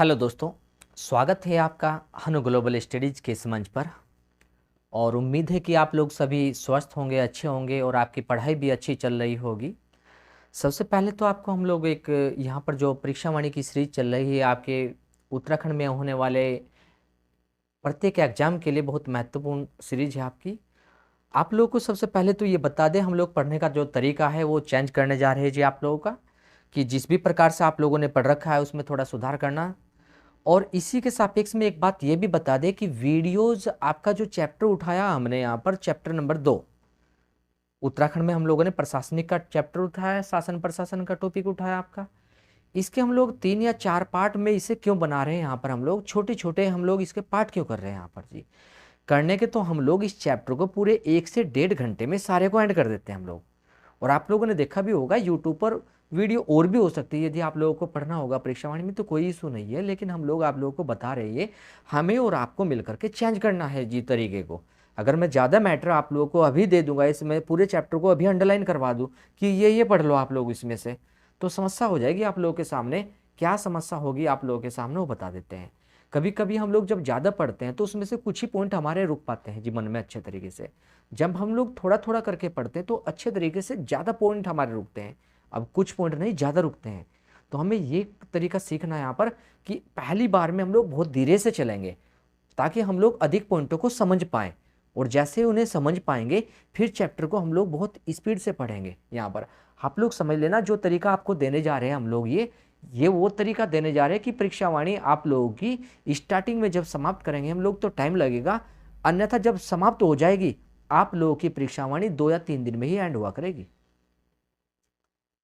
Hello दोस्तों, स्वागत है आपका हनु ग्लोबल स्टडीज के इस मंच पर। और उम्मीद है कि आप लोग सभी स्वस्थ होंगे, अच्छे होंगे और आपकी पढ़ाई भी अच्छी चल रही होगी। सबसे पहले तो आपको हम लोग एक यहाँ पर जो परीक्षा वाणी की सीरीज चल रही है आपके उत्तराखंड में होने वाले प्रत्येक एग्जाम के लिए बहुत महत्वपूर्ण सीरीज है आपकी। आप लोगों को सबसे पहले तो ये बता दें, हम लोग पढ़ने का जो तरीका है वो चेंज करने जा रहे हैं जी आप लोगों का, कि जिस भी प्रकार से आप लोगों ने पढ़ रखा है उसमें थोड़ा सुधार करना। और इसी के सापेक्ष में एक बात ये भी बता दें कि वीडियोज आपका जो चैप्टर उठाया हमने यहाँ पर चैप्टर नंबर 2 उत्तराखंड में हम लोगों ने प्रशासनिक का चैप्टर उठाया, शासन प्रशासन का टॉपिक उठाया आपका। इसके हम लोग 3 या 4 पार्ट में इसे क्यों बना रहे हैं, यहाँ पर हम लोग छोटे छोटे हम लोग इसके पार्ट क्यों कर रहे हैं यहाँ पर जी। करने के तो हम लोग इस चैप्टर को पूरे 1 से 1.5 घंटे में सारे को एंड कर देते हैं हम लोग। और आप लोगों ने देखा भी होगा यूट्यूब पर वीडियो और भी हो सकती है, यदि आप लोगों को पढ़ना होगा परीक्षा वाणी में तो कोई इशू नहीं है, लेकिन हम लोग आप लोगों को बता रहे हैं हमें और आपको मिलकर के चेंज करना है जी तरीके को। अगर मैं ज़्यादा मैटर आप लोगों को अभी दे दूंगा, इसमें पूरे चैप्टर को अभी अंडरलाइन करवा दूं कि ये पढ़ लो आप लोग इसमें से, तो समस्या हो जाएगी आप लोगों के सामने। क्या समस्या होगी आप लोगों के सामने वो बता देते हैं। कभी कभी हम लोग जब ज़्यादा पढ़ते हैं तो उसमें से कुछ ही पॉइंट हमारे रुक पाते हैं जी मन में अच्छे तरीके से। जब हम लोग थोड़ा थोड़ा करके पढ़ते हैं तो अच्छे तरीके से ज़्यादा पॉइंट हमारे रुकते हैं, अब कुछ पॉइंट नहीं ज़्यादा रुकते हैं। तो हमें ये तरीका सीखना है यहाँ पर कि पहली बार में हम लोग बहुत धीरे से चलेंगे ताकि हम लोग अधिक पॉइंटों को समझ पाएँ। और जैसे उन्हें समझ पाएंगे फिर चैप्टर को हम लोग बहुत स्पीड से पढ़ेंगे। यहाँ पर आप लोग समझ लेना, जो तरीका आपको देने जा रहे हैं हम लोग ये वो तरीका देने जा रहे हैं कि परीक्षा वाणी आप लोगों की स्टार्टिंग में जब समाप्त करेंगे हम लोग तो टाइम लगेगा, अन्यथा जब समाप्त हो जाएगी आप लोगों की परीक्षा वाणी 2 या 3 दिन में ही एंड हुआ करेगी।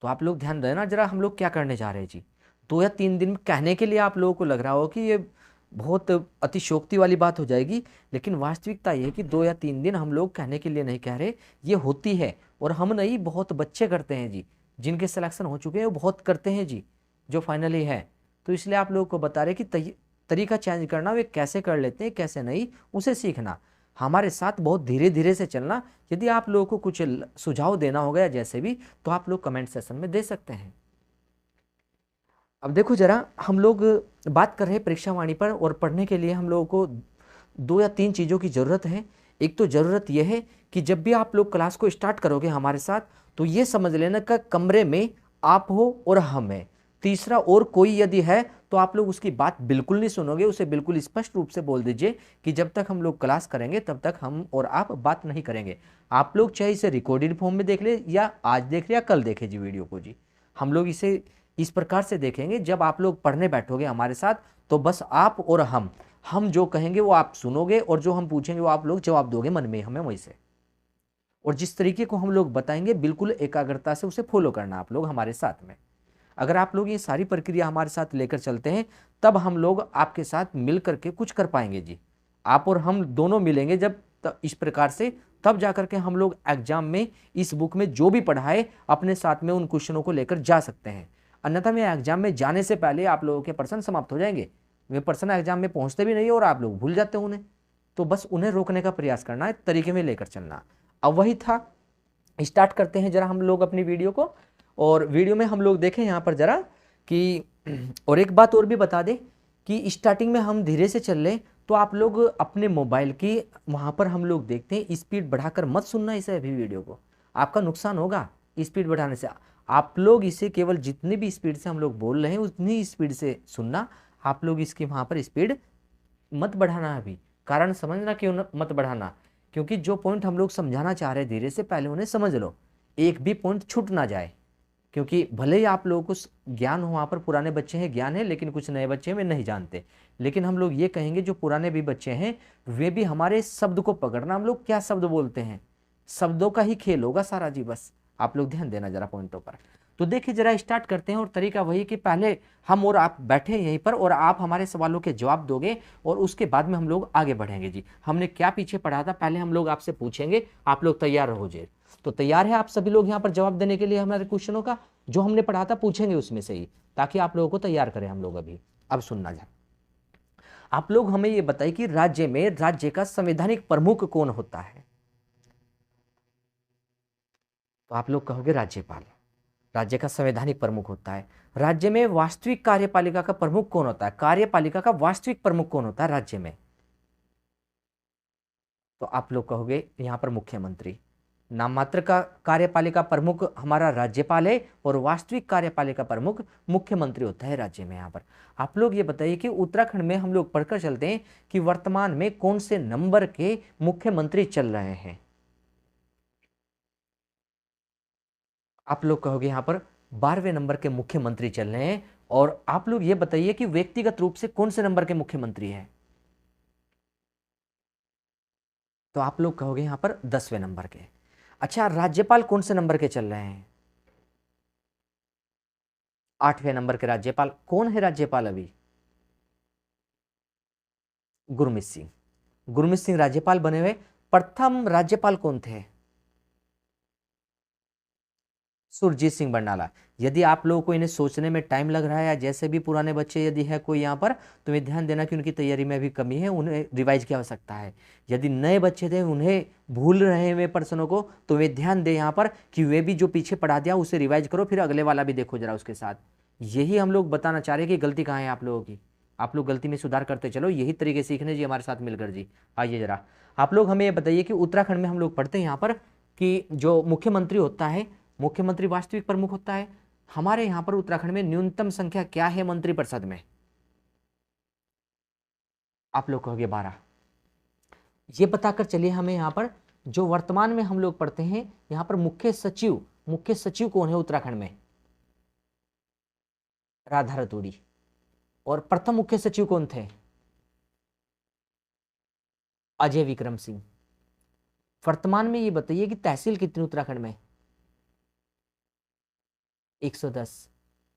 तो आप लोग ध्यान देना जरा, हम लोग क्या करने जा रहे हैं जी। 2 या 3 दिन में कहने के लिए आप लोगों को लग रहा हो कि ये बहुत अतिशोक्ति वाली बात हो जाएगी, लेकिन वास्तविकता ये है कि 2 या 3 दिन हम लोग कहने के लिए नहीं कह रहे, ये होती है। और हम नहीं, बहुत बच्चे करते हैं जी, जिनके सिलेक्शन हो चुके हैं वो बहुत करते हैं जी, जो फाइनली है। तो इसलिए आप लोगों को बता रहे कि तरीका चेंज करना, वे कैसे कर लेते हैं कैसे नहीं, उसे सीखना। हमारे साथ बहुत धीरे धीरे से चलना। यदि आप लोगों को कुछ सुझाव देना होगा या जैसे भी, तो आप लोग कमेंट सेशन में दे सकते हैं। अब देखो जरा, हम लोग बात कर रहे हैं परीक्षा वाणी पर, और पढ़ने के लिए हम लोगों को 2 या 3 चीज़ों की ज़रूरत है। एक तो ज़रूरत यह है कि जब भी आप लोग क्लास को स्टार्ट करोगे हमारे साथ, तो ये समझ लेना कि कमरे में आप हो और हम हैं, तीसरा और कोई यदि है तो आप लोग उसकी बात बिल्कुल नहीं सुनोगे, उसे बिल्कुल स्पष्ट रूप से बोल दीजिए कि जब तक हम लोग क्लास करेंगे तब तक हम और आप बात नहीं करेंगे। आप लोग चाहे इसे रिकॉर्डेड फॉर्म में देख ले या आज देख ले या कल देखे जी वीडियो को जी, हम लोग इसे इस प्रकार से देखेंगे। जब आप लोग पढ़ने बैठोगे हमारे साथ तो बस आप और हम जो कहेंगे वो आप सुनोगे, और जो हम पूछेंगे वो आप लोग जवाब दोगे मन में हमें वैसे। और जिस तरीके को हम लोग बताएंगे बिल्कुल एकाग्रता से उसे फॉलो करना आप लोग हमारे साथ में। अगर आप लोग ये सारी प्रक्रिया हमारे साथ लेकर चलते हैं तब हम लोग आपके साथ मिल करके कुछ कर पाएंगे जी। आप और हम दोनों मिलेंगे जब इस प्रकार से, तब जाकर के हम लोग एग्जाम में इस बुक में जो भी पढ़ाए अपने साथ में उन क्वेश्चनों को लेकर जा सकते हैं। अन्यथा में एग्जाम में जाने से पहले आप लोगों के पर्सन समाप्त हो जाएंगे, वे पर्सन एग्जाम में पहुंचते भी नहीं और आप लोग भूल जाते हैं उन्हें। तो बस उन्हें रोकने का प्रयास करना है, तरीके में लेकर चलना। अब वही था, स्टार्ट करते हैं जरा हम लोग अपनी वीडियो को। और वीडियो में हम लोग देखें यहाँ पर जरा कि और एक बात और भी बता दें कि स्टार्टिंग में हम धीरे से चल लें तो आप लोग अपने मोबाइल की वहाँ पर हम लोग देखते हैं स्पीड बढ़ाकर मत सुनना इसे अभी वीडियो को, आपका नुकसान होगा स्पीड बढ़ाने से। आप लोग इसे केवल जितनी भी स्पीड से हम लोग बोल रहे हैं उतनी स्पीड से सुनना। आप लोग इसकी वहाँ पर स्पीड मत बढ़ाना अभी। कारण समझना क्यों मत बढ़ाना, क्योंकि जो पॉइंट हम लोग समझाना चाह रहे हैं धीरे से, पहले उन्हें समझ लो, एक भी पॉइंट छूट ना जाए। क्योंकि भले ही आप लोगों को ज्ञान हो, वहाँ पर पुराने बच्चे हैं ज्ञान है, लेकिन कुछ नए बच्चे हैं वे नहीं जानते। लेकिन हम लोग ये कहेंगे जो पुराने भी बच्चे हैं वे भी हमारे शब्द को पकड़ना, हम लोग क्या शब्द बोलते हैं, शब्दों का ही खेल होगा सारा जी। बस आप लोग ध्यान देना जरा पॉइंटों पर। तो देखिए जरा स्टार्ट करते हैं। और तरीका वही कि पहले हम और आप बैठे यहीं पर और आप हमारे सवालों के जवाब दोगे और उसके बाद में हम लोग आगे बढ़ेंगे जी। हमने क्या पीछे पढ़ा था पहले हम लोग आपसे पूछेंगे, आप लोग तैयार रहो जी। तो तैयार है आप सभी लोग यहाँ पर जवाब देने के लिए हमारे क्वेश्चनों का? जो हमने पढ़ा था पूछेंगे उसमें से ही, ताकि आप लोगों को तैयार करें हम लोग अभी। अब सुनना जा, आप लोग हमें ये बताइए कि राज्य में राज्य का संवैधानिक प्रमुख कौन होता है? तो आप लोग कहोगे राज्यपाल, राज्य का संवैधानिक प्रमुख होता है। राज्य में वास्तविक कार्यपालिका का प्रमुख कौन होता है? कार्यपालिका का वास्तविक प्रमुख कौन होता है राज्य में? तो आप लोग कहोगे यहां पर मुख्यमंत्री। नाम मात्र का कार्यपालिका प्रमुख हमारा राज्यपाल है और वास्तविक कार्यपालिका प्रमुख मुख्यमंत्री होता है राज्य में। यहां पर आप लोग ये बताइए कि उत्तराखंड में हम लोग पढ़कर चलते हैं कि वर्तमान में कौन से नंबर के मुख्यमंत्री चल रहे हैं? आप लोग कहोगे यहां पर 12वें नंबर के मुख्यमंत्री चल रहे हैं। और आप लोग ये बताइए कि व्यक्तिगत रूप से कौन से नंबर के मुख्यमंत्री हैं? तो आप लोग कहोगे यहां पर 10वें नंबर के। अच्छा, राज्यपाल कौन से नंबर के चल रहे हैं? 8वें नंबर के राज्यपाल। कौन है राज्यपाल अभी? गुरमीत सिंह। गुरमीत सिंह राज्यपाल बने हुए। प्रथम राज्यपाल कौन थे? सुरजीत सिंह बरनाला। यदि आप लोगों को इन्हें सोचने में टाइम लग रहा है या जैसे भी पुराने बच्चे यदि है कोई यहाँ पर, तो वे ध्यान देना कि उनकी तैयारी में भी कमी है, उन्हें रिवाइज की आवश्यकता है। यदि नए बच्चे थे उन्हें भूल रहे हैं वे प्रश्नों को, तो वे ध्यान दें यहाँ पर कि वे भी जो पीछे पढ़ा दिया उसे रिवाइज करो, फिर अगले वाला भी देखो जरा उसके साथ। यही हम लोग बताना चाह रहे हैं कि गलती कहाँ है आप लोगों की। आप लोग गलती में सुधार करते चलो, यही तरीके सीखने जी हमारे साथ मिलकर जी। आइए जरा आप लोग हमें ये बताइए कि उत्तराखंड में हम लोग पढ़ते हैं यहाँ पर कि जो मुख्यमंत्री होता है, मुख्यमंत्री वास्तविक प्रमुख होता है। हमारे यहां पर उत्तराखंड में न्यूनतम संख्या क्या है मंत्रिपरिषद में? आप लोग कहोगे 12। ये बताकर चलिए हमें यहां पर जो वर्तमान में हम लोग पढ़ते हैं यहां पर मुख्य सचिव, मुख्य सचिव कौन है उत्तराखंड में? राधा रतूड़ी। और प्रथम मुख्य सचिव कौन थे? अजय विक्रम सिंह। वर्तमान में ये बताइए कि तहसील कितनी उत्तराखंड में? 110।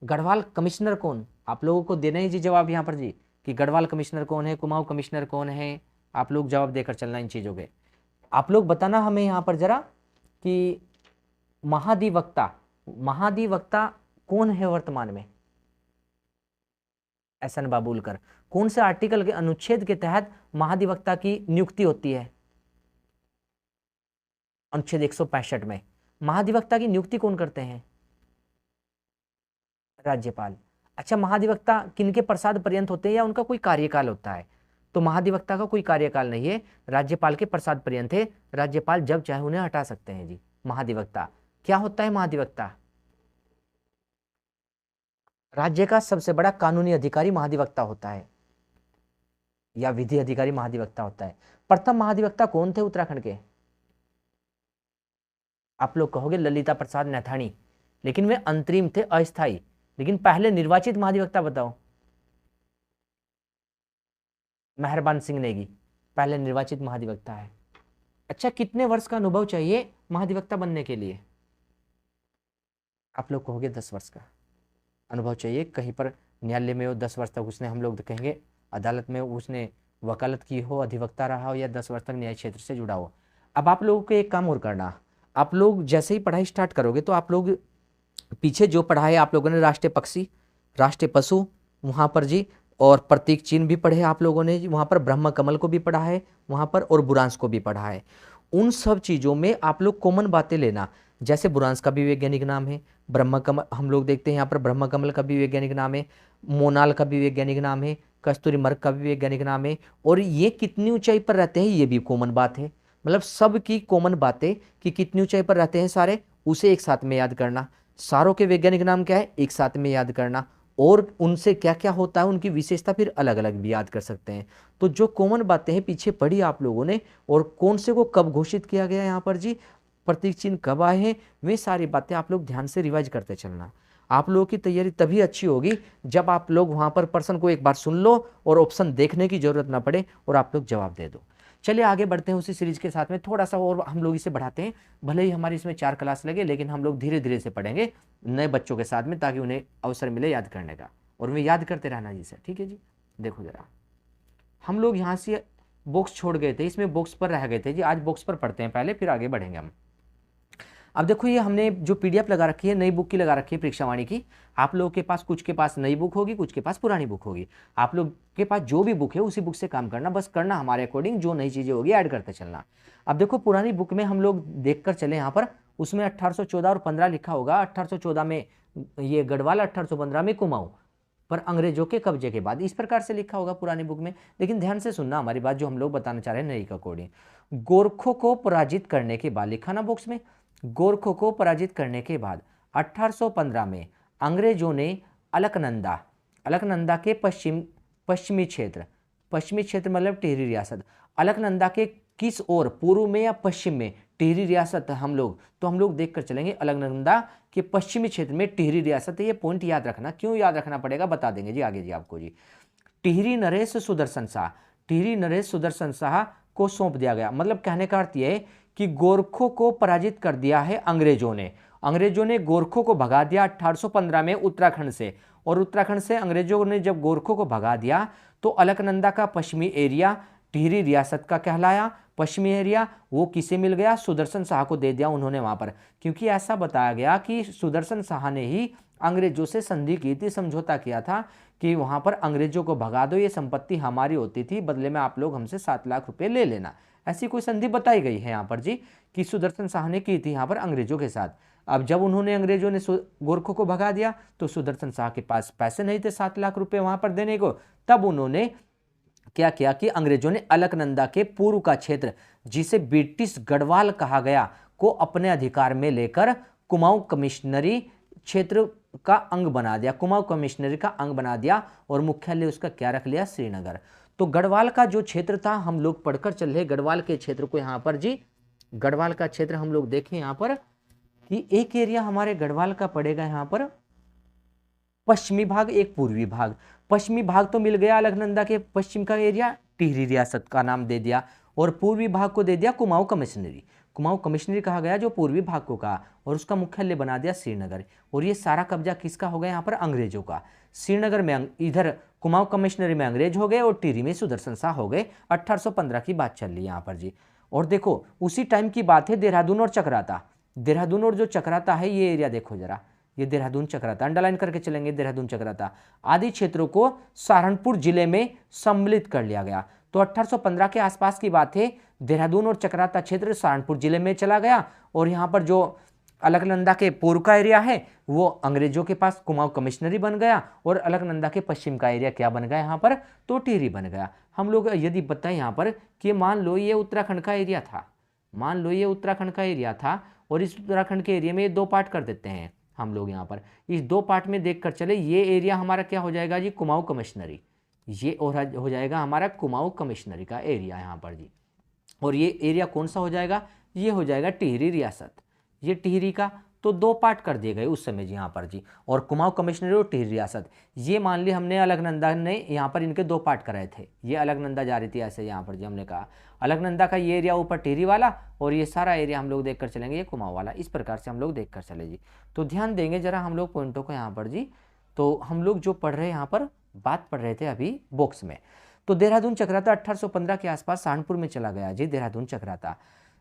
गढ़वाल कमिश्नर कौन? आप लोगों को देना ही जी जवाब यहाँ पर जी कि गढ़वाल कमिश्नर कौन है, कुमाऊं कमिश्नर कौन है। आप लोग जवाब देकर चलना इन चीजों के। आप लोग बताना हमें यहाँ पर जरा कि महाधिवक्ता, महाधिवक्ता कौन है वर्तमान में? एहसन बाबुलकर। कौन से आर्टिकल के अनुच्छेद के तहत महाधिवक्ता की नियुक्ति होती है? अनुच्छेद 165 में। महाधिवक्ता की नियुक्ति कौन करते हैं? राज्यपाल। अच्छा, महाधिवक्ता किनके प्रसाद पर्यंत होते हैं या उनका कोई कार्यकाल होता है? तो महाधिवक्ता का कोई कार्यकाल नहीं है, राज्यपाल के प्रसाद पर्यंत है। राज्यपाल जब चाहे उन्हें हटा सकते हैं जी। महाधिवक्ता क्या होता है? महाधिवक्ता राज्य का सबसे बड़ा कानूनी अधिकारी महाधिवक्ता होता है या विधि अधिकारी महाधिवक्ता होता है। प्रथम महाधिवक्ता कौन थे उत्तराखंड के? आप लोग कहोगे ललिता प्रसाद नैथानी, लेकिन वे अंतरिम थे, अस्थायी। लेकिन पहले निर्वाचित महाधिवक्ता बताओ। मेहरबान सिंह नेगी पहले निर्वाचित महाधिवक्ता है। अच्छा, कितने वर्ष का अनुभव चाहिए महाधिवक्ता बनने के लिए? आप लोग कहोगे 10 वर्ष का अनुभव चाहिए। कहीं पर न्यायालय में हो 10 वर्ष तक उसने, हम लोग कहेंगे अदालत में उसने वकालत की हो, अधिवक्ता रहा हो या 10 वर्ष तक न्याय क्षेत्र से जुड़ा हो। अब आप लोगों को एक काम और करना, आप लोग जैसे ही पढ़ाई स्टार्ट करोगे तो आप लोग पीछे जो पढ़ा है आप लोगों ने, राष्ट्रीय पक्षी, राष्ट्रीय पशु वहाँ पर जी, और प्रतीक चिन्ह भी पढ़े आप लोगों ने, वहाँ पर ब्रह्म कमल को भी पढ़ा है वहाँ पर, और बुरांश को भी पढ़ा है। उन सब चीज़ों में आप लोग कॉमन बातें लेना। जैसे बुरांश का भी वैज्ञानिक नाम है, ब्रह्म कमल हम लोग देखते हैं यहाँ पर, ब्रह्म कमल का भी वैज्ञानिक नाम है, मोनाल का भी वैज्ञानिक नाम है, कस्तूरी मृग का भी वैज्ञानिक नाम है। और ये कितनी ऊंचाई पर रहते हैं ये भी कॉमन बात है। मतलब सब की कॉमन बातें कि कितनी ऊंचाई पर रहते हैं सारे, उसे एक साथ में याद करना। सारों के वैज्ञानिक नाम क्या है, एक साथ में याद करना। और उनसे क्या क्या होता है, उनकी विशेषता फिर अलग अलग भी याद कर सकते हैं। तो जो कॉमन बातें हैं पीछे पढ़ी आप लोगों ने, और कौन से को कब घोषित किया गया यहाँ पर जी, प्रतीक चिन्ह कब आए हैं, वे सारी बातें आप लोग ध्यान से रिवाइज करते चलना। आप लोगों की तैयारी तभी अच्छी होगी जब आप लोग वहाँ पर प्रश्न को एक बार सुन लो और ऑप्शन देखने की जरूरत ना पड़े और आप लोग जवाब दे दो। चलिए आगे बढ़ते हैं उसी सीरीज के साथ में, थोड़ा सा और हम लोग इसे बढ़ाते हैं। भले ही हमारी इसमें 4 क्लास लगे, लेकिन हम लोग धीरे धीरे से पढ़ेंगे नए बच्चों के साथ में, ताकि उन्हें अवसर मिले याद करने का, और वे याद करते रहना जी सर। ठीक है जी, देखो जरा हम लोग यहाँ से बॉक्स छोड़ गए थे, इसमें बॉक्स पर रह गए थे जी। आज बॉक्स पर पढ़ते हैं पहले, फिर आगे बढ़ेंगे हम। अब देखो ये हमने जो पीडीएफ लगा रखी है, नई बुक की लगा रखी है परीक्षावाणी की। आप लोगों के पास, कुछ के पास नई बुक होगी, कुछ के पास पुरानी बुक होगी। आप लोग के पास जो भी बुक है उसी बुक से काम करना, बस करना हमारे अकॉर्डिंग, जो नई चीजें होगी ऐड करते चलना। अब देखो पुरानी बुक में हम लोग देखकर चले यहाँ पर उसमें 1814 और 15 लिखा होगा। 1814 में ये गढ़वाल, 1815 में कुमाऊं, पर अंग्रेजों के कब्जे के बाद, इस प्रकार से लिखा होगा पुरानी बुक में। लेकिन ध्यान से सुनना हमारी बात, जो हम लोग बताना चाह रहे हैं नई के अकॉर्डिंग। गोरखों को पराजित करने के बाद, लिखा ना बॉक्स में, गोरखों को पराजित करने के बाद 1815 में अंग्रेजों ने अलकनंदा, अलकनंदा के पश्चिमी क्षेत्र मतलब टिहरी रियासत, अलकनंदा के किस ओर, पूर्व में या पश्चिम में टिहरी रियासत हम लोग देखकर चलेंगे। अलकनंदा के पश्चिमी क्षेत्र में टिहरी रियासत है। ये पॉइंट याद रखना, क्यों याद रखना पड़ेगा बता देंगे जी आगे जी आपको जी। टिहरी नरेश सुदर्शन शाह, टिहरी नरेश सुदर्शन शाह को सौंप दिया गया। मतलब कहने का अर्थ यह है कि गोरखों को पराजित कर दिया है अंग्रेजों ने। अंग्रेजों ने गोरखों को भगा दिया 1815 में उत्तराखंड से, और उत्तराखंड से अंग्रेजों ने जब गोरखों को भगा दिया तो अलकनंदा का पश्चिमी एरिया टिहरी रियासत का कहलाया। पश्चिमी एरिया वो किसे मिल गया, सुदर्शन शाह को दे दिया उन्होंने वहां पर, क्योंकि ऐसा बताया गया कि सुदर्शन शाह ने ही अंग्रेजों से संधि की थी, समझौता किया था कि वहां पर अंग्रेजों को भगा दो, ये संपत्ति हमारी होती थी, बदले में आप लोग हमसे 7 लाख रुपए ले लेना। ऐसी कोई संधि बताई गई है यहाँ पर जी कि सुदर्शन शाह ने की थी यहाँ पर अंग्रेजों के साथ। अब जब अंग्रेजों ने गोरखों को भगा दिया तो सुदर्शन शाह के पास पैसे नहीं थे 7 लाख रुपए वहां पर देने को। तब उन्होंने क्या किया कि अंग्रेजों ने अलकनंदा के पूर्व का क्षेत्र, जिसे ब्रिटिश गढ़वाल कहा गया, को अपने अधिकार में लेकर कुमाऊं कमिश्नरी क्षेत्र का अंग बना दिया, कुमाऊं कमिश्नरी का अंग बना दिया, और मुख्यालय उसका क्या रख लिया, श्रीनगर। तो गढ़वाल का जो क्षेत्र था हम लोग पढ़कर चल रहे, गढ़वाल के क्षेत्र को यहाँ पर जी, गढ़वाल का क्षेत्र हम लोग देखें यहाँ पर कि एक एरिया हमारे गढ़वाल का पड़ेगा यहाँ पर पश्चिमी भाग, एक पूर्वी भाग। पश्चिमी भाग तो मिल गया अलकनंदा के पश्चिम का एरिया, टिहरी रियासत का नाम दे दिया, और पूर्वी भाग को दे दिया कुमाऊं कमिश्नरी। कुमाऊं कमिश्नरी कहा गया जो पूर्वी भाग को कहा, और उसका मुख्यालय बना दिया श्रीनगर। और ये सारा कब्जा किसका हो गया यहाँ पर, अंग्रेजों का। श्रीनगर में इधर कुमाऊं कमिश्नरी में अंग्रेज हो गए और टिहरी में सुदर्शन शाह हो गए। 1815 की बात चल रही है यहाँ पर जी। और देखो उसी टाइम की बात है देहरादून और चक्राता। देहरादून और जो चक्राता है ये एरिया देखो जरा, ये देहरादून चक्राता, अंडरलाइन करके चलेंगे, देहरादून चक्राता आदि क्षेत्रों को सहारनपुर जिले में सम्मिलित कर लिया गया। तो 1815 के आसपास की बात है, देहरादून और चक्राता क्षेत्र सहारनपुर जिले में चला गया, और यहाँ पर जो अलकनंदा के पूर्व का एरिया है वो अंग्रेजों के पास कुमाऊं कमिश्नरी बन गया, और अलकनंदा के पश्चिम का एरिया क्या बन गया यहाँ पर, तो टिहरी बन गया। हम लोग यदि बताएं यहाँ पर कि मान लो ये उत्तराखंड का एरिया था, मान लो ये उत्तराखंड का एरिया था, और इस उत्तराखंड के एरिया में ये 2 पार्ट कर देते हैं हम लोग यहाँ पर। इस 2 पार्ट में देखकर चले, ये एरिया हमारा क्या हो जाएगा जी, कुमाऊं कमिश्नरी, ये और हो जाएगा हमारा कुमाऊं कमिश्नरी का एरिया यहाँ पर जी। और ये एरिया कौन सा हो जाएगा, ये हो जाएगा टिहरी रियासत, ये टिहरी का। तो 2 पार्ट कर दिए गए उस समय जी यहाँ पर जी, और कुमाऊं कमिश्नरी और टिहरी रियासत। ये मान ली हमने अलकनंदा ने यहाँ पर इनके 2 पार्ट कराए थे, ये अलकनंदा जा रही थी ऐसे यहाँ पर जी, हमने कहा अलकनंदा का ये एरिया ऊपर टिहरी वाला, और ये सारा एरिया हम लोग देखकर चलेंगे ये कुमाऊं वाला। इस प्रकार से हम लोग देखकर चले जी। तो ध्यान देंगे जरा हम लोग पॉइंटों को यहाँ पर जी। तो हम लोग जो पढ़ रहे हैं यहाँ पर बात पढ़ रहे थे अभी बॉक्स में। तो देहरादून चक्राता 1815 के आसपास सहारनपुर में चला गया जी, देहरादून चक्राता।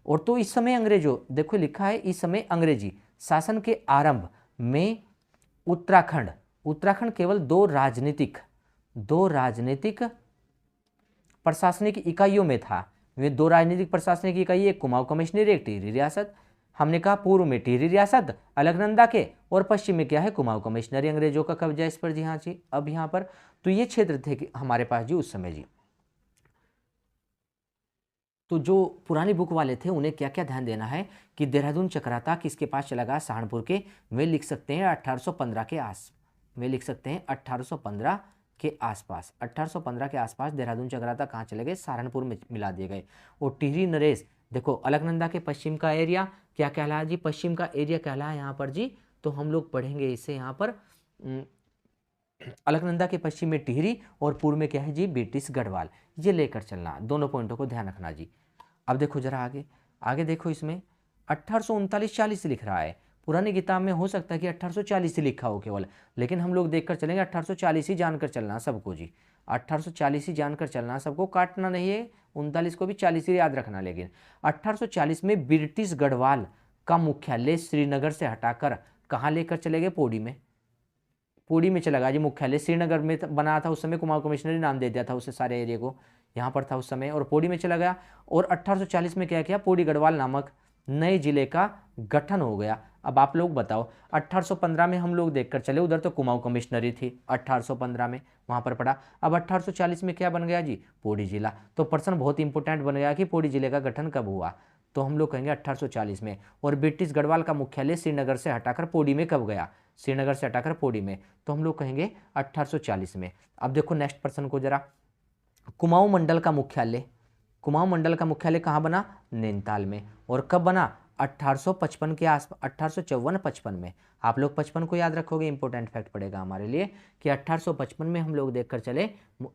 और तो इस समय अंग्रेजों, देखो लिखा है इस समय अंग्रेजी शासन के आरंभ में उत्तराखंड केवल 2 राजनीतिक प्रशासनिक इकाइयों में था। वे 2 राजनीतिक प्रशासनिक इकाई, एक कुमाऊं कमिश्नरी, एक टिहरी रियासत। हमने कहा पूर्व में टिहरी रियासत अलकनंदा के, और पश्चिम में क्या है, कुमाऊं कमिश्नरी, अंग्रेजों का कब्जा इस पर जी। हाँ जी, अब यहाँ पर तो ये क्षेत्र थे हमारे पास जी उस समय जी। तो जो पुरानी बुक वाले थे उन्हें क्या क्या ध्यान देना है कि देहरादून चक्राता किसके पास चला गया, सहारनपुर के। वे लिख सकते हैं 1815 के वे लिख सकते हैं 1815 के आसपास। 1815 के आसपास देहरादून चक्राता कहाँ चले गए, सहारनपुर में मिला दिए गए। और टिहरी नरेश, देखो अलकनंदा के पश्चिम का एरिया क्या कहलाया जी, पश्चिम का एरिया कहलाया यहाँ पर जी। तो हम लोग पढ़ेंगे इसे यहाँ पर, अलकनंदा के पश्चिम में टिहरी और पूर्व में क्या है जी, ब्रिटिश गढ़वाल। ये लेकर चलना, दोनों पॉइंटों को ध्यान रखना जी। अब देखो जरा आगे देखो, इसमें 1839-40 लिख रहा है। पुरानी किताब में हो सकता है कि 1840 ही लिखा हो केवल, लेकिन हम लोग देखकर चलेंगे 1840 ही जानकर चलना सबको जी। 1840 ही जानकर चलना सबको, काटना नहीं है, 39 को भी 40 ही याद रखना। लेकिन 1840 में ब्रिटिश गढ़वाल का मुख्यालय श्रीनगर से हटाकर कहाँ लेकर चले गए, पौड़ी में चला गया जी। मुख्यालय श्रीनगर में बना था उस समय, कुमाऊं कमिश्नरी नाम दे दिया था उसे सारे एरिया को, यहाँ पर था उस समय, और पौड़ी में चला गया। और 1840 में क्या किया, पौड़ी गढ़वाल नामक नए जिले का गठन हो गया। अब आप लोग बताओ, 1815 में हम लोग देखकर चले, उधर तो कुमाऊं कमिश्नरी थी 1815 में, वहां पर पड़ा। अब 1840 में क्या बन गया जी, पौड़ी जिला। तो प्रश्न बहुत इंपॉर्टेंट बन गया कि पौड़ी जिले का गठन कब हुआ, तो हम लोग कहेंगे 1840 में। और ब्रिटिश गढ़वाल का मुख्यालय श्रीनगर से हटाकर पौड़ी में कब गया, श्रीनगर से हटाकर पौड़ी में, तो हम लोग कहेंगे 1840 में। अब देखो नेक्स्ट प्रश्न को जरा, कुमाऊं मंडल का मुख्यालय, कुमाऊं मंडल का मुख्यालय कहाँ बना, नैनीताल में। और कब बना, 1855 के आसपास, 1854-55 में। आप लोग 55 को याद रखोगे, इंपॉर्टेंट फैक्ट पड़ेगा हमारे लिए कि 1855 में हम लोग देखकर चले,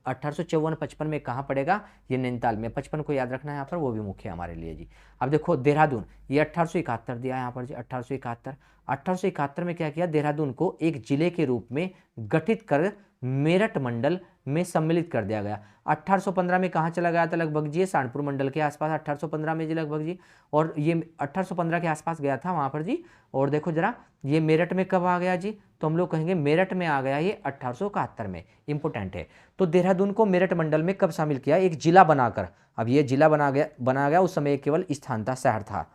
1854-55 में कहाँ पड़ेगा, ये नैनीताल में। 55 को याद रखना है यहाँ पर, वो भी मुख्य है हमारे लिए जी। अब देखो देहरादून, ये 1871 दिया है यहाँ पर जी, 1871। 1871 में क्या किया, देहरादून को एक जिले के रूप में गठित कर मेरठ मंडल में सम्मिलित कर दिया गया। 1815 में कहाँ चला गया था लगभग जी, सहारनपुर मंडल के आसपास 1815 में जी लगभग जी, और ये 1815 के आसपास गया था वहाँ पर जी। और देखो जरा ये मेरठ में कब आ गया जी, तो हम लोग कहेंगे मेरठ में आ गया ये 1871 में, इंपॉर्टेंट है। तो देहरादून को मेरठ मंडल में कब शामिल किया, एक जिला बनाकर। अब ये जिला बना गया, उस समय केवल स्थान था, शहर था।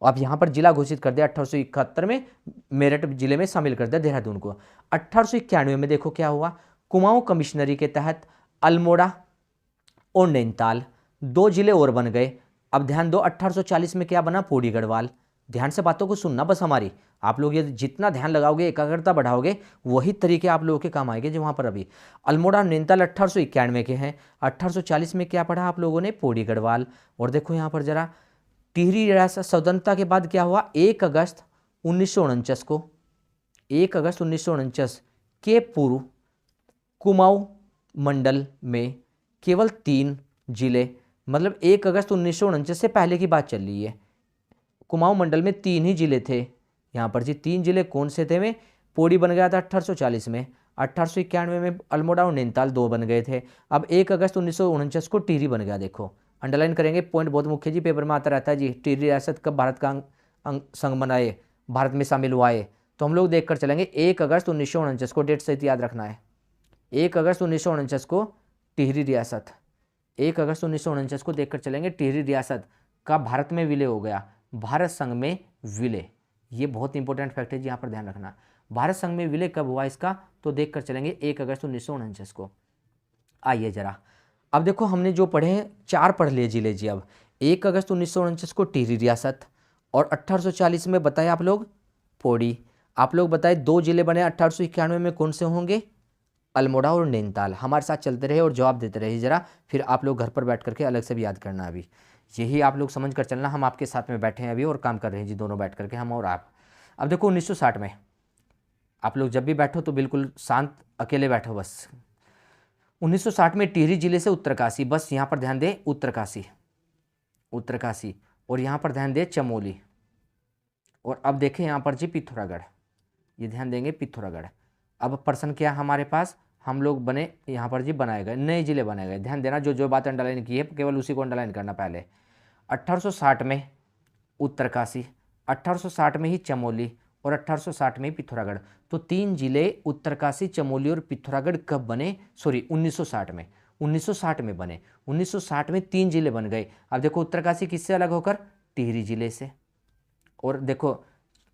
अब यहाँ पर जिला घोषित कर दिया 1871 में, मेरठ जिले में शामिल कर दिया देहरादून को। 1891 में देखो क्या हुआ, कुमाऊं कमिश्नरी के तहत अल्मोड़ा और नैनीताल दो जिले और बन गए। अब ध्यान दो, 1840 में क्या बना, पौड़ी गढ़वाल। ध्यान से बातों को सुनना बस हमारी, आप लोग ये जितना ध्यान लगाओगे, एकाग्रता बढ़ाओगे, वही तरीके आप लोगों के काम आएंगे जो वहाँ पर अभी अल्मोड़ा नैनीताल 1891 के हैं। 1840 में क्या पढ़ा आप लोगों ने, पौड़ी गढ़वाल। और देखो यहाँ पर जरा, टिहरी रियासत स्वतंत्रता के बाद क्या हुआ, 1 अगस्त 1949 को, 1 अगस्त 1949 के पूर्व कुमाऊं मंडल में केवल 3 जिले, मतलब 1 अगस्त 1949 से पहले की बात चल रही है, कुमाऊं मंडल में 3 ही जिले थे यहाँ पर जी। 3 जिले कौन से थे में, पौड़ी बन गया था 1840 में, 1891 में अल्मोड़ा और नैनीताल 2 बन गए थे। अब 1 अगस्त 1949 को टिहरी बन गया। देखो अंडरलाइन करेंगे, पॉइंट बहुत मुख्य जी, पेपर में आता रहता है जी। टिहरी रियासत कब भारत का संघ बनाए, भारत में शामिल हुआ है, तो हम लोग देख कर चलेंगे 1 अगस्त 1949 को, डेट सहित याद रखना है। 1 अगस्त 1949 को टिहरी रियासत, 1 अगस्त 1949 को देखकर चलेंगे, टिहरी रियासत का भारत में विलय हो गया, भारत संघ में विलय। ये बहुत इंपॉर्टेंट फैक्ट है जी, यहाँ पर ध्यान रखना। भारत संघ में विलय कब हुआ इसका, तो देखकर चलेंगे 1 अगस्त 1949 को। आइए जरा, अब देखो हमने जो पढ़े हैं 4 पढ़ लिए जिले जी। अब 1 अगस्त 1949 को टिहरी रियासत, और 1840 में बताया आप लोग पौड़ी। आप लोग बताए 2 जिले बने 1891 में, कौन से होंगे, अल्मोड़ा और नैनीताल। हमारे साथ चलते रहे और जवाब देते रहे जरा, फिर आप लोग घर पर बैठ करके अलग से भी याद करना। अभी यही आप लोग समझ कर चलना, हम आपके साथ में बैठे हैं अभी और काम कर रहे हैं जी, दोनों बैठ करके, हम और आप। अब देखो 1960 में, आप लोग जब भी बैठो तो बिल्कुल शांत अकेले बैठो बस। 1960 में टिहरी जिले से उत्तरकाशी, बस यहाँ पर ध्यान दे, उत्तरकाशी, उत्तरकाशी, और यहाँ पर ध्यान दे चमोली, और अब देखें यहाँ पर जी पिथौरागढ़, ये ध्यान देंगे पिथौरागढ़। अब प्रश्न क्या हमारे पास, हम लोग बने यहाँ पर जी, बनाए गए नए जिले बनाए गए। ध्यान देना, जो जो बात अंडरलाइन की है केवल उसी को अंडरलाइन करना पहले। 1860 में उत्तरकाशी, 1860 में ही चमोली, और 1860 में ही पिथौरागढ़। तो 3 जिले उत्तरकाशी, चमोली और पिथौरागढ़ कब बने, सॉरी 1960 में, 1960 में बने। 1960 में 3 जिले बन गए। अब देखो उत्तरकाशी किससे अलग होकर, टिहरी जिले से। और देखो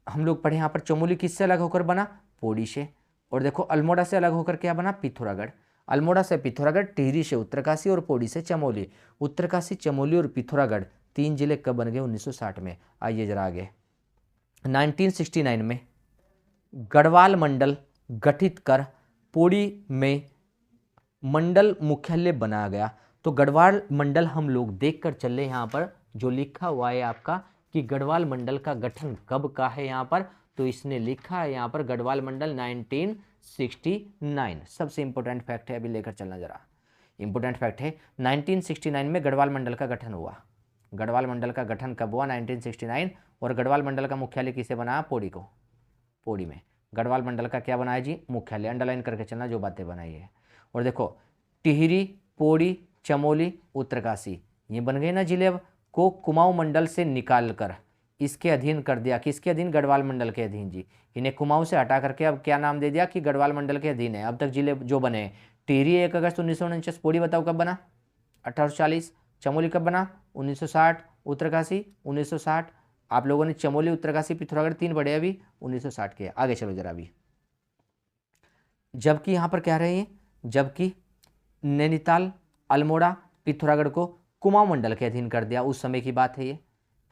हम लोग पढ़े यहाँ पर चमोली किससे अलग होकर बना, पौड़ी से। और देखो अल्मोड़ा से अलग होकर क्या बना, पिथौरागढ़। अल्मोड़ा से पिथौरागढ़, टिहरी से उत्तरकाशी और पौड़ी से चमोली। उत्तरकाशी, चमोली और पिथौरागढ़ 3 जिले कब बन गए, 1960 में। आइए जरा आगे, 1969 में गढ़वाल मंडल गठित कर पौड़ी में मंडल मुख्यालय बनाया गया। तो गढ़वाल मंडल हम लोग देख कर चल रहे यहाँ पर जो लिखा हुआ है आपका कि गढ़वाल मंडल का गठन कब का है यहाँ पर, तो इसने लिखा है यहाँ पर गढ़वाल मंडल 1969। सबसे इंपॉर्टेंट फैक्ट है, अभी लेकर चलना जरा, इंपॉर्टेंट फैक्ट है। 1969 में गढ़वाल मंडल का गठन हुआ। गढ़वाल मंडल का गठन कब हुआ, 1969। और गढ़वाल मंडल का मुख्यालय किसे बनाया, पौड़ी को, पौड़ी में गढ़वाल मंडल का क्या बनाया जी, मुख्यालय। अंडरलाइन करके चलना जो बातें बनाई है। और देखो टिहरी, पौड़ी, चमोली, उत्तरकाशी ये बन गए ना जिले। अब को कुमाऊं मंडल से निकाल कर इसके अधीन कर दिया, किसके अधीन, गढ़वाल मंडल के अधीन जी। इन्हें कुमाऊं से हटा करके अब क्या नाम दे दिया कि गढ़वाल मंडल के अधीन है। अब तक जिले जो बने, टिहरी 1 अगस्त 1949, पौड़ी बताओ कब बना, 1840, चमोली कब बना, 1960, उत्तरकाशी 1960, आप लोगों ने चमोली, उत्तरकाशी, पिथौरागढ़ 3 पढ़े अभी, 1960 के। आगे चलो जरा अभी। जबकि यहाँ पर क्या रहे हैं, जबकि नैनीताल, अल्मोड़ा, पिथौरागढ़ को कुमाऊं मंडल के अधीन कर दिया, उस समय की बात है ये।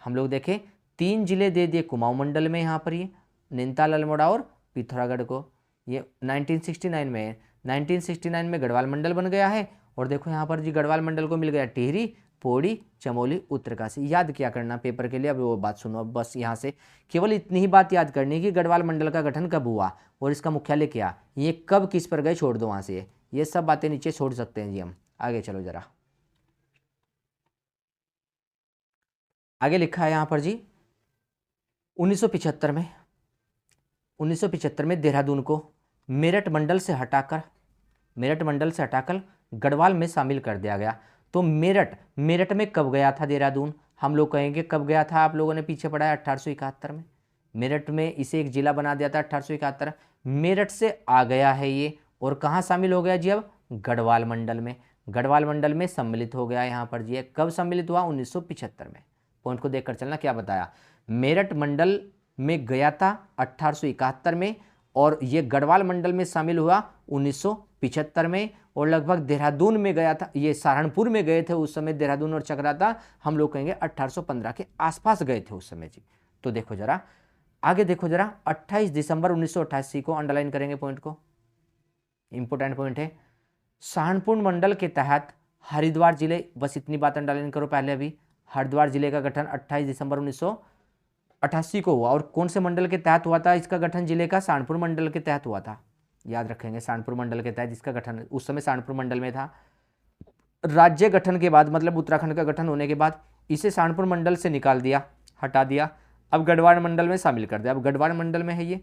हम लोग देखें 3 जिले दे दिए कुमाऊं मंडल में, यहाँ पर ये नैनीताल, अल्मोड़ा और पिथौरागढ़ को। ये 1969 में है। 1969 में गढ़वाल मंडल बन गया है। और देखो यहाँ पर जी गढ़वाल मंडल को मिल गया टिहरी, पौड़ी, चमोली, उत्तरकाशी। याद क्या करना पेपर के लिए, अब वो बात सुनो। अब बस यहाँ से केवल इतनी ही बात याद करनी कि गढ़वाल मंडल का गठन कब हुआ और इसका मुख्यालय क्या, ये कब किस पर गए, छोड़ दो वहाँ से, ये सब बातें नीचे छोड़ सकते हैं जी हम। आगे चलो जरा। आगे लिखा है यहाँ पर जी 1975 में देहरादून को मेरठ मंडल से हटाकर गढ़वाल में शामिल कर दिया गया। तो मेरठ में कब गया था देहरादून, हम लोग कहेंगे कब गया था, आप लोगों ने पीछे पढ़ा है 1871 में। मेरठ में इसे एक जिला बना दिया था 1871। मेरठ से आ गया है ये, और कहाँ शामिल हो गया जी, अब गढ़वाल मंडल में सम्मिलित हो गया यहाँ पर जी। कब सम्मिलित हुआ, 1975 में। पॉइंट को देखकर चलना, क्या बताया, मेरठ मंडल में गया था 1871 में, और ये गढ़वाल मंडल में शामिल हुआ 1975 में, और लगभग देहरादून में गया था, ये सहारनपुर में गए थे उस समय, देहरादून और चकराता हम लोग कहेंगे 1815 के आसपास गए थे उस समय जी। तो देखो जरा आगे, देखो जरा 28 दिसंबर 1988 को अंडरलाइन करेंगे पॉइंट को, इंपोर्टेंट पॉइंट है। सहारनपुर मंडल के तहत हरिद्वार जिले, बस इतनी बात अंडरलाइन करो पहले अभी, हरिद्वार जिले का गठन 28 दिसंबर 1988 को हुआ। और कौन से मंडल के तहत हुआ था इसका गठन जिले का, सहारनपुर मंडल के तहत हुआ था, याद रखेंगे, सहारनपुर मंडल के तहत जिसका गठन उस समय सहारनपुर मंडल में था। राज्य गठन के बाद, मतलब उत्तराखंड का गठन होने के बाद, इसे सहारनपुर मंडल से निकाल दिया, हटा दिया, अब गढ़वाल मंडल में शामिल कर दिया। अब गढ़वाल मंडल में है ये।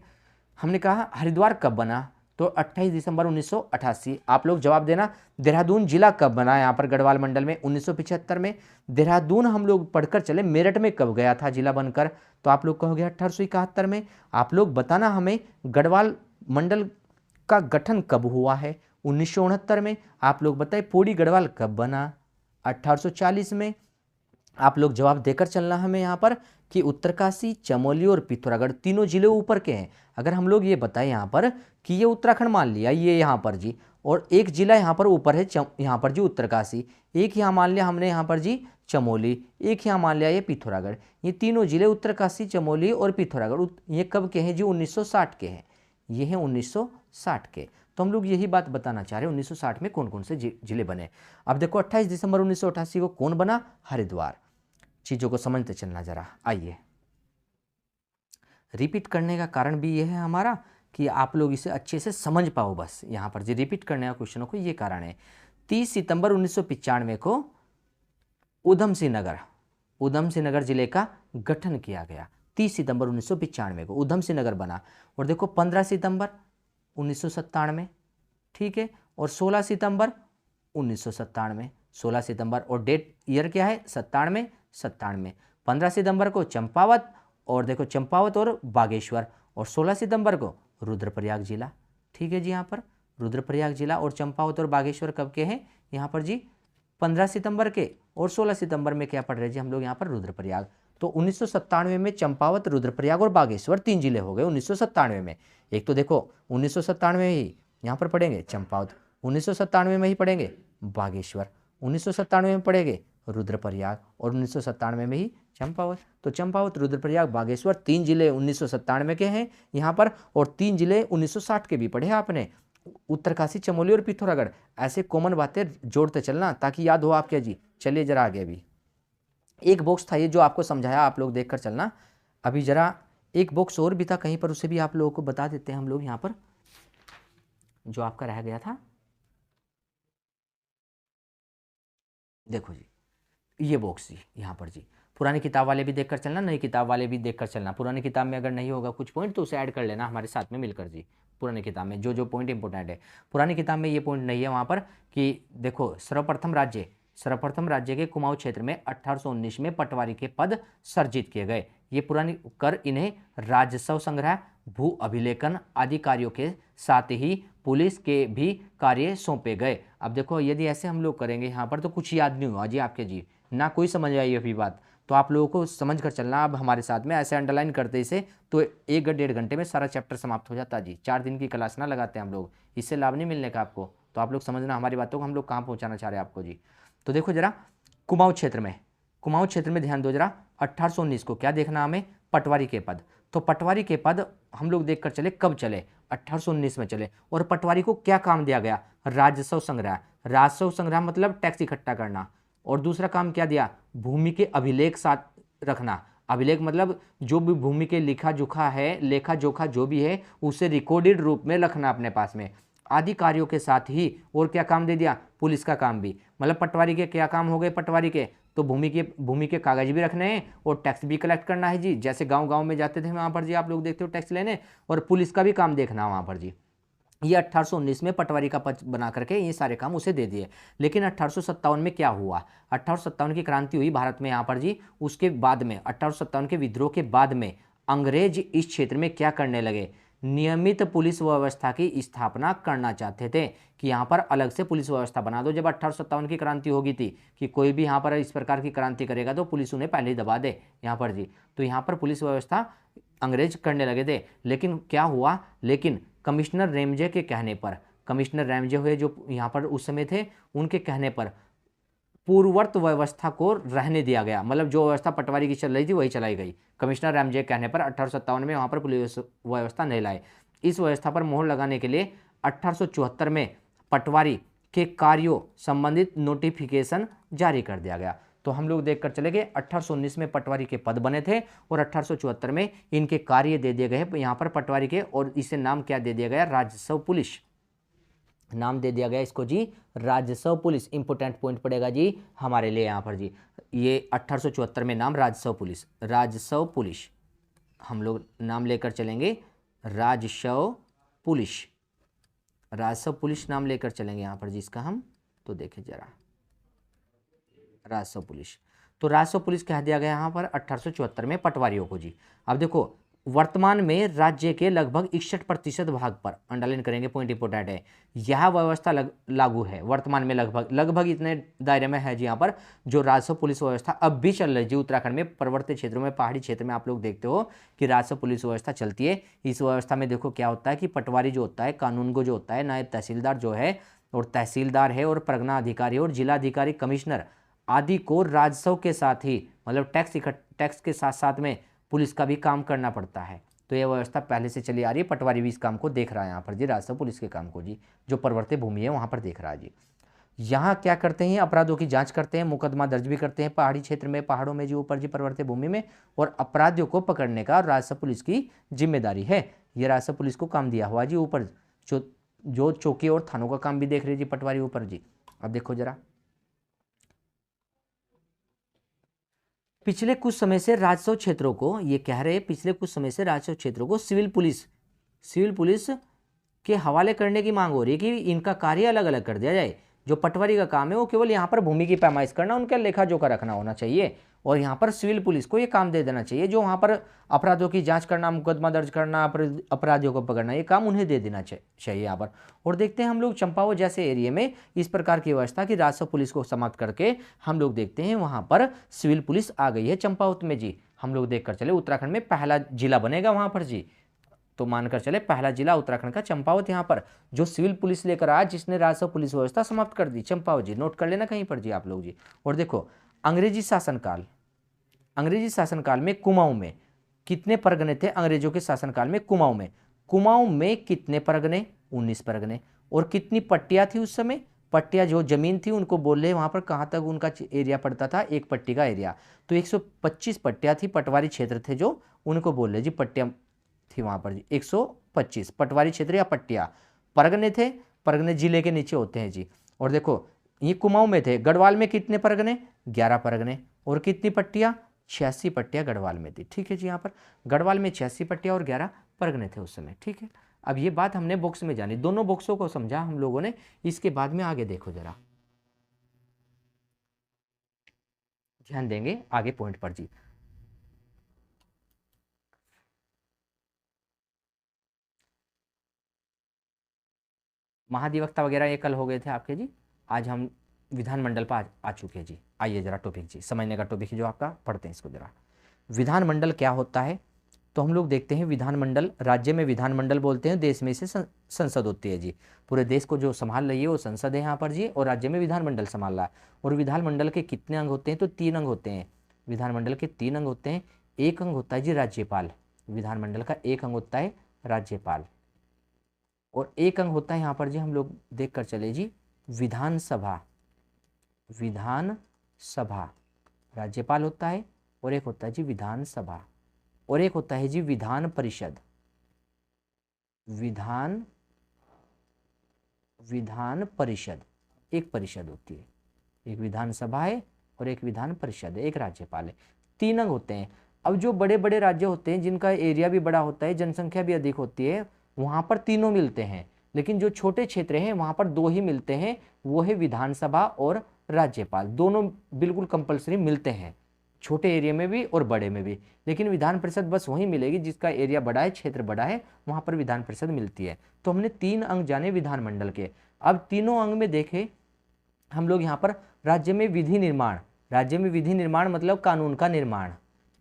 हमने कहा हरिद्वार कब बना, तो 28 दिसंबर 1988। आप लोग जवाब देना, देहरादून जिला कब बना यहाँ पर गढ़वाल मंडल में, 1975 में। देहरादून हम लोग पढ़कर चले, मेरठ में कब गया था जिला बनकर, तो आप लोग कहोगे 1871 में। आप लोग बताना हमें गढ़वाल मंडल का गठन कब हुआ है, 1969 में। आप लोग बताए पौड़ी गढ़वाल कब बना, 1840 में। आप लोग जवाब देकर चलना हमें यहाँ पर कि उत्तरकाशी, चमोली और पिथौरागढ़ तीनों जिले ऊपर के हैं। अगर हम लोग ये बताएं यहाँ पर कि ये उत्तराखंड मान लिया, ये यहाँ पर जी, और एक जिला यहाँ पर ऊपर है, यहाँ पर जी उत्तरकाशी, एक यहाँ मान लिया हमने यहाँ पर जी चमोली, एक यहाँ मान लिया ये पिथौरागढ़। ये तीनों जिले उत्तरकाशी, चमोली और पिथौरागढ़ ये कब के हैं जी, 1960 के हैं। ये हैं 1960 के। तो हम लोग यही बात बताना चाह रहे हैं 1960 में कौन कौन से जिले बने। अब देखो 28 दिसंबर 1988 को कौन बना, हरिद्वार। चीज़ों को समझते चलना जरा। आइए, रिपीट करने का कारण भी यह है हमारा कि आप लोग इसे अच्छे से समझ पाओ, बस यहाँ पर जी रिपीट करने का क्वेश्चनों को ये कारण है। 30 सितंबर 1995 को उधम सिंह नगर जिले का गठन किया गया। 30 सितंबर 1995 को उधम सिंह नगर बना। और देखो 15 सितंबर 1997, ठीक है, और 16 सितंबर 1997, 16 सितंबर, और डेट ईयर क्या है, 97। 15 सितंबर को चंपावत, और देखो चंपावत और बागेश्वर, और 16 सितंबर को रुद्रप्रयाग जिला। ठीक है जी, यहाँ पर रुद्रप्रयाग जिला और चंपावत और बागेश्वर कब के हैं, यहाँ पर जी 15 सितंबर के, और 16 सितंबर में क्या पढ़ रहे जी हम लोग यहाँ पर, रुद्रप्रयाग। तो 1997 में चंपावत, रुद्रप्रयाग और बागेश्वर 3 जिले हो गए 1997 में। एक तो देखो 1997 में ही यहाँ पर पढ़ेंगे चंपावत, 1997 में ही पढ़ेंगे बागेश्वर, 1997 में पढ़ेंगे रुद्रप्रयाग, और 1997 में ही चंपावत। तो चंपावत, रुद्रप्रयाग, बागेश्वर 3 जिले 1997 के हैं यहाँ पर, और 3 जिले 1960 के भी पढ़े आपने, उत्तरकाशी, चमोली और पिथौरागढ़। ऐसे कॉमन बातें जोड़ते चलना ताकि याद हो आपके जी। चलिए जरा आगे, अभी एक बॉक्स था ये जो आपको समझाया, आप लोग देखकर चलना। अभी जरा एक बॉक्स और भी था कहीं पर, उसे भी आप लोगों को बता देते हैं हम लोग यहाँ पर, जो आपका रह गया था। देखो जी ये बॉक्स जी यहाँ पर जी, पुरानी किताब वाले भी देखकर चलना, नई किताब वाले भी देखकर चलना। पुरानी किताब में अगर नहीं होगा कुछ पॉइंट तो उसे ऐड कर लेना हमारे साथ में मिलकर जी। पुरानी किताब में जो पॉइंट इंपॉर्टेंट है, पुरानी किताब में ये पॉइंट नहीं है वहाँ पर कि देखो सर्वप्रथम राज्य के कुमाऊं क्षेत्र में 1819 में पटवारी के पद सर्जित किए गए। ये पुरानी कर इन्हें राजस्व संग्रह भू अभिलेखन आदि कार्यों के साथ ही पुलिस के भी कार्य सौंपे गए। अब देखो यदि ऐसे हम लोग करेंगे यहाँ पर तो कुछ याद नहीं हुआ जी आपके जी, ना कोई समझ आई अभी बात, तो आप लोगों को समझ कर चलना अब हमारे साथ में, ऐसे अंडरलाइन करते इसे तो 1 डेढ़ घंटे में सारा चैप्टर समाप्त हो जाता जी। 4 दिन की क्लास ना लगाते हैं हम लोग, इससे लाभ नहीं मिलने का आपको, तो आप लोग समझना हमारी बातों को हम लोग कहाँ पहुँचाना चाह रहे हैं आपको जी। तो देखो जरा कुमाऊं क्षेत्र में, कुमाऊं क्षेत्र में ध्यान दो जरा, 1819 को क्या देखना हमें, पटवारी के पद। तो पटवारी के पद हम लोग देखकर चले कब चले, 1819 में चले। और पटवारी को क्या काम दिया गया, राजस्व संग्रह। राजस्व संग्रह मतलब टैक्स इकट्ठा करना। और दूसरा काम क्या दिया, भूमि के अभिलेख साथ रखना। अभिलेख मतलब जो भी भूमि के लिखा जोखा है, लेखा जोखा जो भी है उसे रिकॉर्डेड रूप में रखना अपने पास में। आदि कार्यों के साथ ही और क्या काम दे दिया, पुलिस का काम भी। मतलब पटवारी के क्या काम हो गए, पटवारी के तो भूमि के कागज भी रखने हैं और टैक्स भी कलेक्ट करना है जी, जैसे गांव गांव में जाते थे वहां पर जी आप लोग देखते हो टैक्स लेने, और पुलिस का भी काम देखना वहां पर जी। ये 1819 में पटवारी का पद बना करके ये सारे काम उसे दे दिए। लेकिन 1857 में क्या हुआ, 1857 की क्रांति हुई भारत में यहाँ पर जी। उसके बाद में 1857 के विद्रोह के बाद में अंग्रेज इस क्षेत्र में क्या करने लगे, नियमित पुलिस व्यवस्था की स्थापना करना चाहते थे कि यहाँ पर अलग से पुलिस व्यवस्था बना दो। जब 1857 की क्रांति हो गई थी कि कोई भी यहाँ पर इस प्रकार की क्रांति करेगा तो पुलिस उन्हें पहले ही दबा दे यहाँ पर जी, तो यहाँ पर पुलिस व्यवस्था अंग्रेज करने लगे थे। लेकिन क्या हुआ, लेकिन कमिश्नर रैमजे के कहने पर, कमिश्नर रैमजे हुए जो यहाँ पर उस समय थे, उनके कहने पर पूर्ववर्त व्यवस्था को रहने दिया गया। मतलब जो व्यवस्था पटवारी की चल रही थी वही चलाई गई। कमिश्नर रैमजे के कहने पर 1857 में वहाँ पर पुलिस व्यवस्था नहीं लाए। इस व्यवस्था पर मोहर लगाने के लिए 1874 में पटवारी के कार्यों संबंधित नोटिफिकेशन जारी कर दिया गया। तो हम लोग देखकर चले गए 1819 में पटवारी के पद बने थे और 1874 में इनके कार्य दे दिए गए यहाँ पर पटवारी के, और इसे नाम क्या दे दिया गया, राजस्व पुलिस नाम दे दिया गया इसको जी, राजस्व पुलिस। इंपोर्टेंट पॉइंट पड़ेगा जी हमारे लिए यहाँ पर जी, ये 1874 में नाम राजस्व पुलिस, राजस्व पुलिस हम लोग नाम लेकर चलेंगे, राजस्व पुलिस, राजस्व पुलिस नाम लेकर चलेंगे यहाँ पर जी इसका हम। तो देखिए जरा राजस्व पुलिस, तो राजस्व पुलिस कह दिया गया यहाँ पर 1874 में पटवारियों को जी। अब देखो वर्तमान में राज्य के लगभग 61% भाग पर, अंडरलाइन करेंगे पॉइंट इंपोर्टेंट है, यह व्यवस्था लागू है वर्तमान में, लगभग इतने दायरे में है जी यहाँ पर जो राजस्व पुलिस व्यवस्था अब भी चल रही है जी उत्तराखंड में। पर्वतीय क्षेत्रों में, पहाड़ी क्षेत्र में आप लोग देखते हो कि राजस्व पुलिस व्यवस्था चलती है। इस व्यवस्था में देखो क्या होता है कि पटवारी जो होता है, कानूनगो जो होता है, नायब तहसीलदार जो है, और तहसीलदार है, और परगना अधिकारी और जिलाधिकारी कमिश्नर आदि को राजस्व के साथ ही, मतलब टैक्स के साथ साथ में पुलिस का भी काम करना पड़ता है। तो यह व्यवस्था पहले से चली आ रही है, पटवारी भी इस काम को देख रहा है यहाँ पर जी, राजस्व पुलिस के काम को जी, जो पर्वतीय भूमि है वहाँ पर देख रहा है जी। यहाँ क्या करते हैं, अपराधों की जांच करते हैं, मुकदमा दर्ज भी करते हैं पहाड़ी क्षेत्र में, पहाड़ों में जी ऊपर जी पर्वतीय भूमि में, और अपराधियों को पकड़ने का राजस्व पुलिस की जिम्मेदारी है। ये राजस्व पुलिस को काम दिया हुआ जी ऊपर, जो चौकी और थानों का काम भी देख रहे जी पटवारी ऊपर जी। अब देखो जरा पिछले कुछ समय से राजस्व क्षेत्रों को, ये कह रहे हैं पिछले कुछ समय से राजस्व क्षेत्रों को सिविल पुलिस के हवाले करने की मांग हो रही है कि इनका कार्य अलग अलग कर दिया जाए। जो पटवारी का काम है वो केवल यहाँ पर भूमि की पैमाइश करना, उनका लेखा जोखा रखना होना चाहिए, और यहाँ पर सिविल पुलिस को ये काम दे देना चाहिए जो वहाँ पर अपराधों की जांच करना, मुकदमा दर्ज करना, अपराधियों को पकड़ना, ये काम उन्हें दे देना चाहिए यहाँ पर। और देखते हैं हम लोग चंपावत जैसे एरिया में इस प्रकार की व्यवस्था की राजस्व पुलिस को समाप्त करके हम लोग देखते हैं वहाँ पर सिविल पुलिस आ गई है चंपावत में जी। हम लोग देख कर चले उत्तराखंड में पहला जिला बनेगा वहाँ पर जी, तो मानकर चले पहला जिला उत्तराखंड का चंपावत, यहाँ पर जो सिविल पुलिस लेकर आया, जिसने राजस्व पुलिस व्यवस्था समाप्त कर दी, चंपावत जी। नोट कर लेना कहीं पर जी आप लोग जी। और देखो अंग्रेजी शासनकाल में कुमाऊं में कितने परगने थे, अंग्रेजों के शासनकाल में कुमाऊं में कितने परगने, 19 परगने। और कितनी पट्टियां थी उस समय, पट्टियां जो जमीन थी उनको बोल रहे वहां पर कहां तक उनका एरिया पड़ता था, एक पट्टी का एरिया, तो 125 पट्टियां थी, पटवारी क्षेत्र थे जो, उनको बोल रहे जी पट्टियां थी वहां पर जी, 125 पटवारी क्षेत्र या पट्टिया। परगने थे, परगने जिले के नीचे होते हैं जी। और देखो ये कुमाऊं में थे। गढ़वाल में कितने परगने, 11 परगने, और कितनी पट्टियां, 86 पट्टियां गढ़वाल में थी। ठीक है जी, यहाँ पर गढ़वाल में 86 पट्टियां और 11 परगने थे उस समय। ठीक है, अब ये बात हमने बॉक्स में जानी, दोनों बॉक्सों को समझा हम लोगों ने। इसके बाद में आगे देखो जरा, ध्यान देंगे आगे पॉइंट पर जी। महाधिवक्ता वगैरह ये कल हो गए थे आपके जी। आज हम विधानमंडल पर आ चुके हैं जी। आइए जरा टॉपिक जी, समझने का टॉपिक है जो आपका, पढ़ते हैं इसको जरा। विधानमंडल क्या होता है, तो हम लोग देखते हैं विधानमंडल, राज्य में विधानमंडल बोलते हैं, देश में इसे संसद होती है जी। पूरे देश को जो संभाल रही है वो संसद है यहाँ पर जी, और राज्य में विधानमंडल संभाल रहा है। और विधानमंडल के कितने अंग होते हैं, तो 3 अंग होते हैं। विधानमंडल के 3 अंग होते हैं। एक अंग होता है जी राज्यपाल, विधानमंडल का एक अंग होता है राज्यपाल, और एक अंग होता है यहाँ पर जी, हम लोग देख कर चले जी, विधानसभा। विधानसभा राज्यपाल होता है, और एक होता है जी विधानसभा, और एक होता है जी विधान परिषद। विधान परिषद एक परिषद होती है, एक विधानसभा है और एक विधान परिषद है, एक राज्यपाल है। 3 अंग होते हैं। अब जो बड़े बड़े राज्य होते हैं जिनका एरिया भी बड़ा होता है, जनसंख्या भी अधिक होती है, वहां पर तीनों मिलते हैं। लेकिन जो छोटे क्षेत्र हैं वहां पर 2 ही मिलते हैं, वो है विधानसभा और राज्यपाल। दोनों बिल्कुल कंपलसरी मिलते हैं, छोटे एरिया में भी और बड़े में भी। लेकिन विधान परिषद बस वहीं मिलेगी जिसका एरिया बड़ा है, क्षेत्र बड़ा है, वहां पर विधान परिषद मिलती है। तो हमने 3 अंग जाने विधानमंडल के। अब तीनों अंग में देखें हम लोग यहाँ पर, राज्य में विधि निर्माण, राज्य में विधि निर्माण मतलब कानून का निर्माण।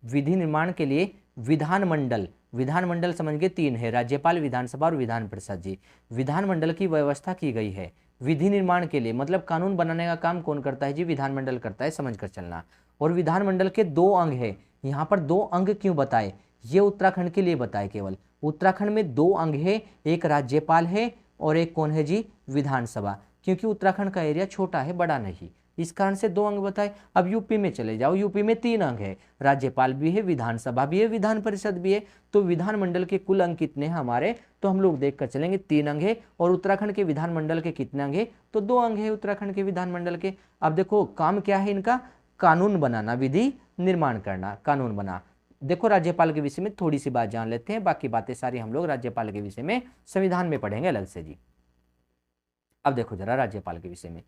विधि निर्माण के लिए विधानमंडल, विधानमंडल समझ के 3 है, राज्यपाल, विधानसभा और विधान परिषद जी। विधानमंडल की व्यवस्था की गई है विधि निर्माण के लिए, मतलब कानून बनाने का काम कौन करता है जी, विधानमंडल करता है, समझ कर चलना। और विधानमंडल के 2 अंग है। यहाँ पर 2 अंग क्यों बताए, ये उत्तराखंड के लिए बताए केवल। उत्तराखंड में 2 अंग है, एक राज्यपाल है और एक कौन है जी, विधानसभा। क्योंकि उत्तराखंड का एरिया छोटा है, बड़ा नहीं, इस कारण से 2 अंग बताए। अब यूपी में चले जाओ, यूपी में 3 अंग है, राज्यपाल भी है, विधानसभा भी है, विधान परिषद भी है। तो विधानमंडल के कुल अंग कितने हैं हमारे, तो हम लोग देख कर चलेंगे 3 अंग है। और उत्तराखंड के विधानमंडल के कितने अंग है, तो 2 अंग है उत्तराखंड के विधानमंडल के। अब देखो काम क्या है इनका, कानून बनाना, विधि निर्माण करना, कानून बना। देखो राज्यपाल के विषय में थोड़ी सी बात जान लेते हैं, बाकी बातें सारी हम लोग राज्यपाल के विषय में संविधान में पढ़ेंगे अलग से जी। अब देखो जरा राज्यपाल के विषय में,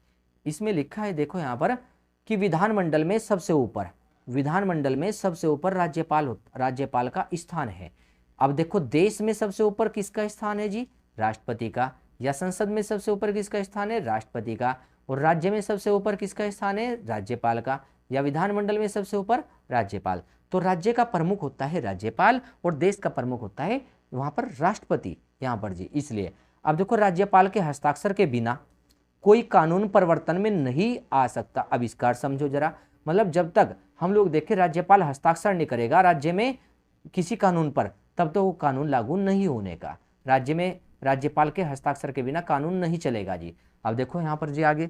इसमें लिखा है, देखो यहाँ पर कि विधानमंडल में सबसे ऊपर, विधानमंडल में सबसे ऊपर राज्यपाल का स्थान है। अब देखो देश में सबसे ऊपर किसका स्थान है जी, राष्ट्रपति का। या संसद में सबसे ऊपर किसका स्थान है, राष्ट्रपति का। और राज्य में सबसे ऊपर किसका स्थान है, राज्यपाल का। या विधानमंडल में सबसे ऊपर राज्यपाल। तो राज्य का प्रमुख होता है राज्यपाल और देश का प्रमुख होता है वहां पर राष्ट्रपति, यहाँ पर जी। इसलिए अब देखो राज्यपाल के हस्ताक्षर के बिना कोई कानून परिवर्तन में नहीं आ सकता। अब इसका समझो जरा, मतलब जब तक हम लोग देखें राज्यपाल हस्ताक्षर नहीं करेगा राज्य में किसी कानून पर, तब तो वो कानून लागू नहीं होने का। राज्य में राज्यपाल के हस्ताक्षर के बिना कानून नहीं चलेगा जी। अब देखो यहाँ पर जी आगे,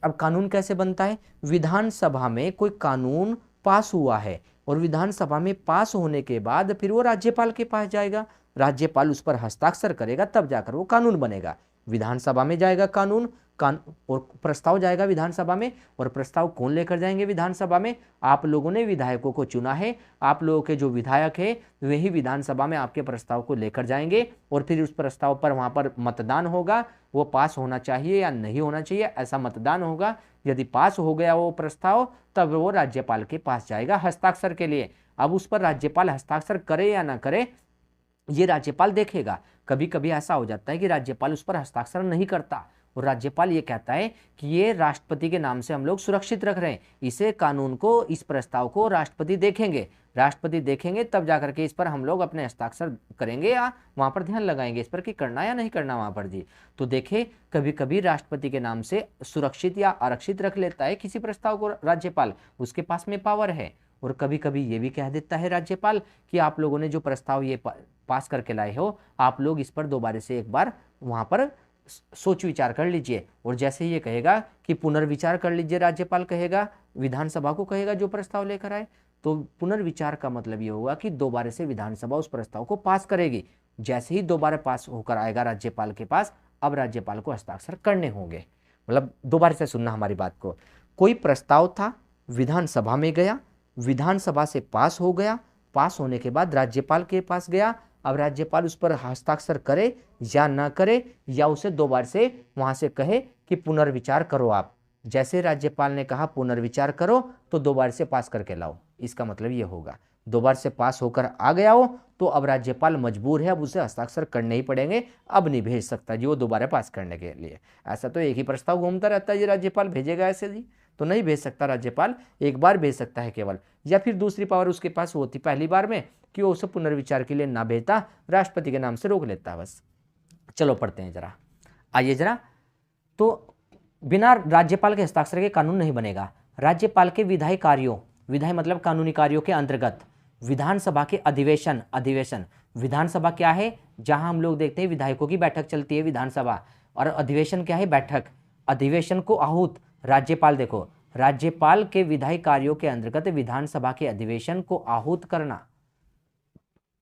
अब कानून कैसे बनता है, विधानसभा में कोई कानून पास हुआ है और विधानसभा में पास होने के बाद फिर वो राज्यपाल के पास जाएगा, राज्यपाल उस पर हस्ताक्षर करेगा, तब जाकर वो कानून बनेगा। विधानसभा में जाएगा कानून, और प्रस्ताव जाएगा विधानसभा में। और प्रस्ताव कौन लेकर जाएंगे विधानसभा में, आप लोगों ने विधायकों को चुना है, आप लोगों के जो विधायक है वही विधानसभा में आपके प्रस्ताव को लेकर जाएंगे। और फिर उस प्रस्ताव पर वहां पर मतदान होगा, वो पास होना चाहिए या नहीं होना चाहिए, ऐसा मतदान होगा। यदि पास हो गया वो प्रस्ताव, तब वो राज्यपाल के पास जाएगा हस्ताक्षर के लिए। अब उस पर राज्यपाल हस्ताक्षर करे या ना करे ये राज्यपाल देखेगा। कभी कभी ऐसा हो जाता है कि राज्यपाल उस पर हस्ताक्षर नहीं करता और राज्यपाल ये कहता है कि ये राष्ट्रपति के नाम से हम लोग सुरक्षित रख रहे हैं, इसे कानून को, इस प्रस्ताव को राष्ट्रपति देखेंगे, राष्ट्रपति देखेंगे तब जाकर के इस पर हम लोग अपने हस्ताक्षर करेंगे या वहां पर ध्यान लगाएंगे इस पर कि करना या नहीं करना वहां पर जी। तो देखे कभी कभी राष्ट्रपति के नाम से सुरक्षित या आरक्षित रख लेता है किसी प्रस्ताव को राज्यपाल, उसके पास में पावर है। और कभी कभी ये भी कह देता है राज्यपाल कि आप लोगों ने जो प्रस्ताव ये पास करके लाए हो, आप लोग इस पर दोबारा से एक बार वहां पर सोच विचार कर लीजिए। और जैसे ये कहेगा कि पुनर्विचार कर लीजिए, राज्यपाल कहेगा, विधानसभा को कहेगा जो प्रस्ताव लेकर आए, तो पुनर्विचार का मतलब ये होगा कि दोबारा से विधानसभा उस प्रस्ताव को पास करेगी। जैसे ही दोबारा पास होकर आएगा राज्यपाल के पास, अब राज्यपाल को हस्ताक्षर करने होंगे। मतलब दोबारा से सुनना हमारी बात को, कोई प्रस्ताव था, विधानसभा में गया, विधानसभा से पास हो गया, पास होने के बाद राज्यपाल के पास गया। अब राज्यपाल उस पर हस्ताक्षर करे या ना करे, या उसे दोबारा से वहां से कहे कि पुनर्विचार करो आप। जैसे राज्यपाल ने कहा पुनर्विचार करो, तो दोबारा से पास करके लाओ, इसका मतलब ये होगा। दोबारा से पास होकर आ गया हो तो अब राज्यपाल मजबूर है, अब उसे हस्ताक्षर करने ही पड़ेंगे, अब नहीं भेज सकता जी वो दोबारा पास करने के लिए। ऐसा तो एक ही प्रस्ताव घूमता रहता है जी, राज्यपाल भेजेगा ऐसे जी? तो नहीं भेज सकता राज्यपाल, एक बार भेज सकता है केवल, या फिर दूसरी पावर उसके पास होती पहली बार में कि वो उसे पुनर्विचार के लिए ना भेजता, राष्ट्रपति के नाम से रोक लेता बस। चलो पढ़ते हैं जरा, आइए जरा। तो बिना राज्यपाल के हस्ताक्षर के कानून नहीं बनेगा। राज्यपाल के विधायी कार्यों, विधायी मतलब कानूनी कार्यों के अंतर्गत विधानसभा के अधिवेशन, अधिवेशन विधानसभा क्या है, जहां हम लोग देखते हैं विधायकों की बैठक चलती है विधानसभा, और अधिवेशन क्या है, बैठक। अधिवेशन को आहूत राज्यपाल, देखो राज्यपाल के विधायी कार्यों के अंतर्गत विधानसभा के अधिवेशन को आहूत करना,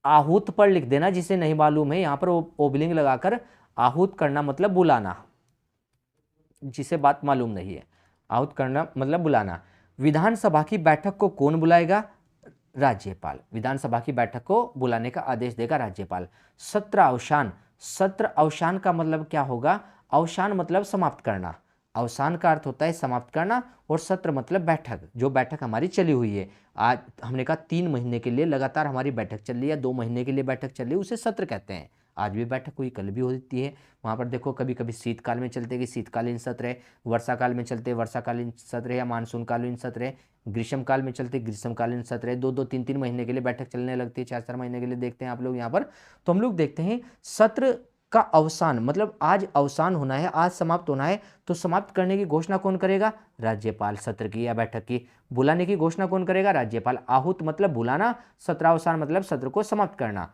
आहूत पर लिख देना जिसे नहीं मालूम है, यहां पर ओबलिंग लगाकर आहूत करना मतलब बुलाना, जिसे बात मालूम नहीं है, आहूत करना मतलब बुलाना। विधानसभा की बैठक को कौन बुलाएगा, राज्यपाल। विधानसभा की बैठक को बुलाने का आदेश देगा राज्यपाल। सत्र अवसान, सत्र अवसान का मतलब क्या होगा, अवसान मतलब समाप्त करना, अवसान का अर्थ होता है समाप्त करना, और सत्र मतलब बैठक, जो बैठक हमारी चली हुई है। आज हमने कहा 3 महीने के लिए लगातार हमारी बैठक चल रही है, 2 महीने के लिए बैठक चल रही है, उसे सत्र कहते हैं। आज भी बैठक हुई, कल भी होती है। वहाँ पर देखो कभी कभी शीतकाल में चलते कि शीतकालीन सत्र है, वर्षा काल में चलते वर्षाकालीन सत्र है, या मानसून कालीन सत्र है, ग्रीष्म काल में चलते ग्रीष्मकालीन सत्र है। 2-2, 3-3 महीने के लिए बैठक चलने लगती है, 4-4 महीने के लिए देखते हैं आप लोग यहाँ पर। तो हम लोग देखते हैं सत्र का अवसान मतलब आज अवसान होना है, आज समाप्त होना है, तो समाप्त करने की घोषणा कौन करेगा, राज्यपाल। सत्र की या बैठक की बुलाने की घोषणा कौन करेगा, राज्यपाल। आहूत मतलब बुलाना, सत्रावसान मतलब सत्र को समाप्त करना,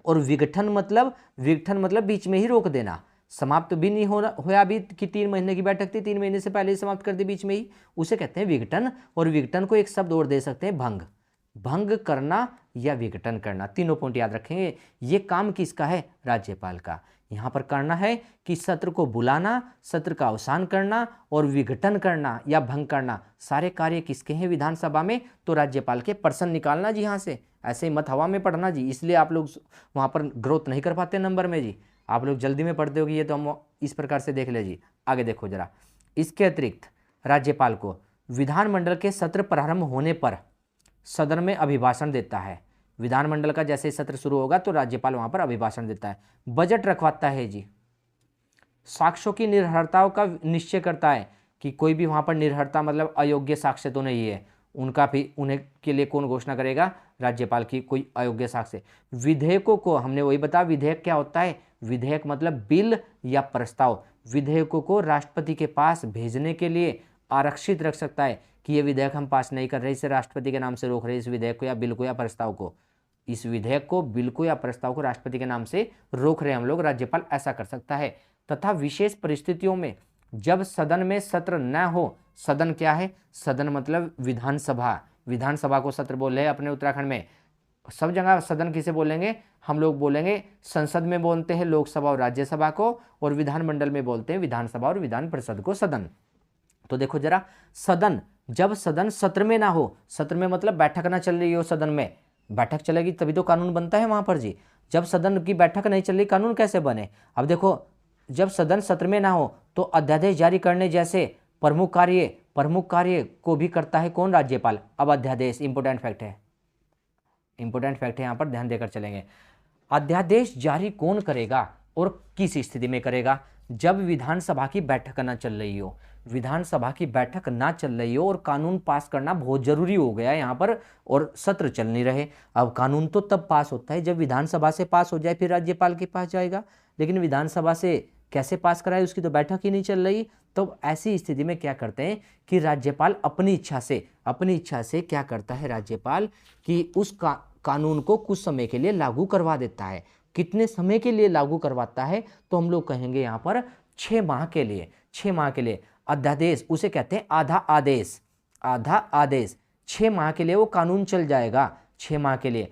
और विघटन मतलब बीच में ही रोक देना, समाप्त भी नहीं होया अभी कि 3 महीने की बैठक थी, 3 महीने से पहले ही समाप्त कर दी बीच में ही, उसे कहते हैं विघटन। और विघटन को एक शब्द और दे सकते हैं, भंग, भंग करना या विघटन करना, तीनों पॉइंट याद रखेंगे। ये काम किसका है, राज्यपाल का। यहाँ पर करना है कि सत्र को बुलाना, सत्र का अवसान करना और विघटन करना या भंग करना, सारे कार्य किसके हैं विधानसभा में, तो राज्यपाल के। पर्सन निकालना जी यहाँ से, ऐसे ही मत हवा में पढ़ना जी, इसलिए आप लोग वहाँ पर ग्रोथ नहीं कर पाते नंबर में जी, आप लोग जल्दी में पढ़ते हो कि ये तो हम इस प्रकार से देख ले जी। आगे देखो जरा, इसके अतिरिक्त राज्यपाल को विधानमंडल के सत्र प्रारंभ होने पर सदन में अभिभाषण देता है। विधानमंडल का जैसे सत्र शुरू होगा तो राज्यपाल वहां पर अभिभाषण देता है। बजट रखवाता है जी, साक्ष्यों की निर्भरताओं का निश्चय करता है कि कोई भी वहां पर निर्भरता मतलब अयोग्य साक्ष्य तो नहीं है, उनका भी उन्हें के लिए कौन घोषणा करेगा, राज्यपाल की कोई अयोग्य साक्ष्य। विधेयकों को हमने वही बताया, विधेयक क्या होता है, विधेयक मतलब बिल या प्रस्ताव। विधेयकों को राष्ट्रपति के पास भेजने के लिए आरक्षित रख सकता है कि ये विधेयक हम पास नहीं कर रहे, इसे राष्ट्रपति के नाम से रोक रहे, इस विधेयक को या बिल को या प्रस्ताव को, इस विधेयक को, बिल को या प्रस्ताव को राष्ट्रपति के नाम से रोक रहे हम लोग, राज्यपाल ऐसा कर सकता है। तथा विशेष परिस्थितियों में जब सदन में सत्र न हो, सदन क्या है, सदन मतलब विधानसभा, विधानसभा को सत्र बोल रहे हैं अपने उत्तराखंड में, सब जगह सदन किसे बोलेंगे, हम लोग बोलेंगे संसद में बोलते हैं लोकसभा और राज्यसभा को, और विधानमंडल में बोलते हैं विधानसभा और विधान परिषद को सदन। तो देखो जरा, सदन, जब सदन सत्र में ना हो, सत्र में मतलब बैठक ना चल रही हो, सदन में बैठक चलेगी तभी तो कानून बनता है वहां पर जी। जब सदन की बैठक नहीं चल रही कानून कैसे बने। अब देखो, जब सदन सत्र में ना हो तो अध्यादेश जारी करने जैसे प्रमुख कार्य को भी करता है कौन, राज्यपाल। अब अध्यादेश इंपोर्टेंट फैक्ट है, इंपोर्टेंट फैक्ट है, यहाँ पर ध्यान देकर चलेंगे। अध्यादेश जारी कौन करेगा और किस स्थिति में करेगा, जब विधानसभा की बैठक ना चल रही हो, विधानसभा की बैठक ना चल रही हो और कानून पास करना बहुत जरूरी हो गया है यहाँ पर, और सत्र चल नहीं रहे। अब कानून तो तब पास होता है जब विधानसभा से पास हो जाए, फिर राज्यपाल के पास जाएगा, लेकिन विधानसभा से कैसे पास कराए, उसकी तो बैठक ही नहीं चल रही। तो ऐसी स्थिति में क्या करते हैं कि राज्यपाल अपनी इच्छा से क्या करता है, राज्यपाल कि उस कानून को कुछ समय के लिए लागू करवा देता है। कितने समय के लिए लागू करवाता है, तो हम लोग कहेंगे यहाँ पर 6 माह के लिए, 6 माह के लिए। अध्यादेश उसे कहते हैं आधा आदेश, आधा आदेश 6 माह के लिए वो कानून चल जाएगा, 6 माह के लिए,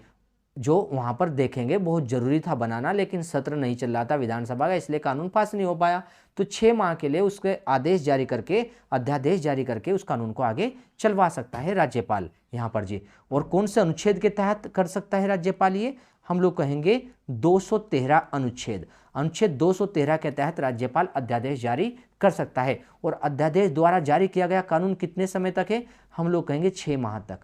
जो वहां पर देखेंगे बहुत जरूरी था बनाना, लेकिन सत्र नहीं चल रहा था विधानसभा का, इसलिए कानून पास नहीं हो पाया। तो 6 माह के लिए उसके आदेश जारी करके, अध्यादेश जारी करके उस कानून को आगे चलवा सकता है राज्यपाल यहाँ पर जी। और कौन से अनुच्छेद के तहत कर सकता है राज्यपाल ये, हम लोग कहेंगे 213 अनुच्छेद, अनुच्छेद 213 के तहत राज्यपाल अध्यादेश जारी कर सकता है। और अध्यादेश द्वारा जारी किया गया कानून कितने समय तक है, हम लोग कहेंगे 6 माह तक,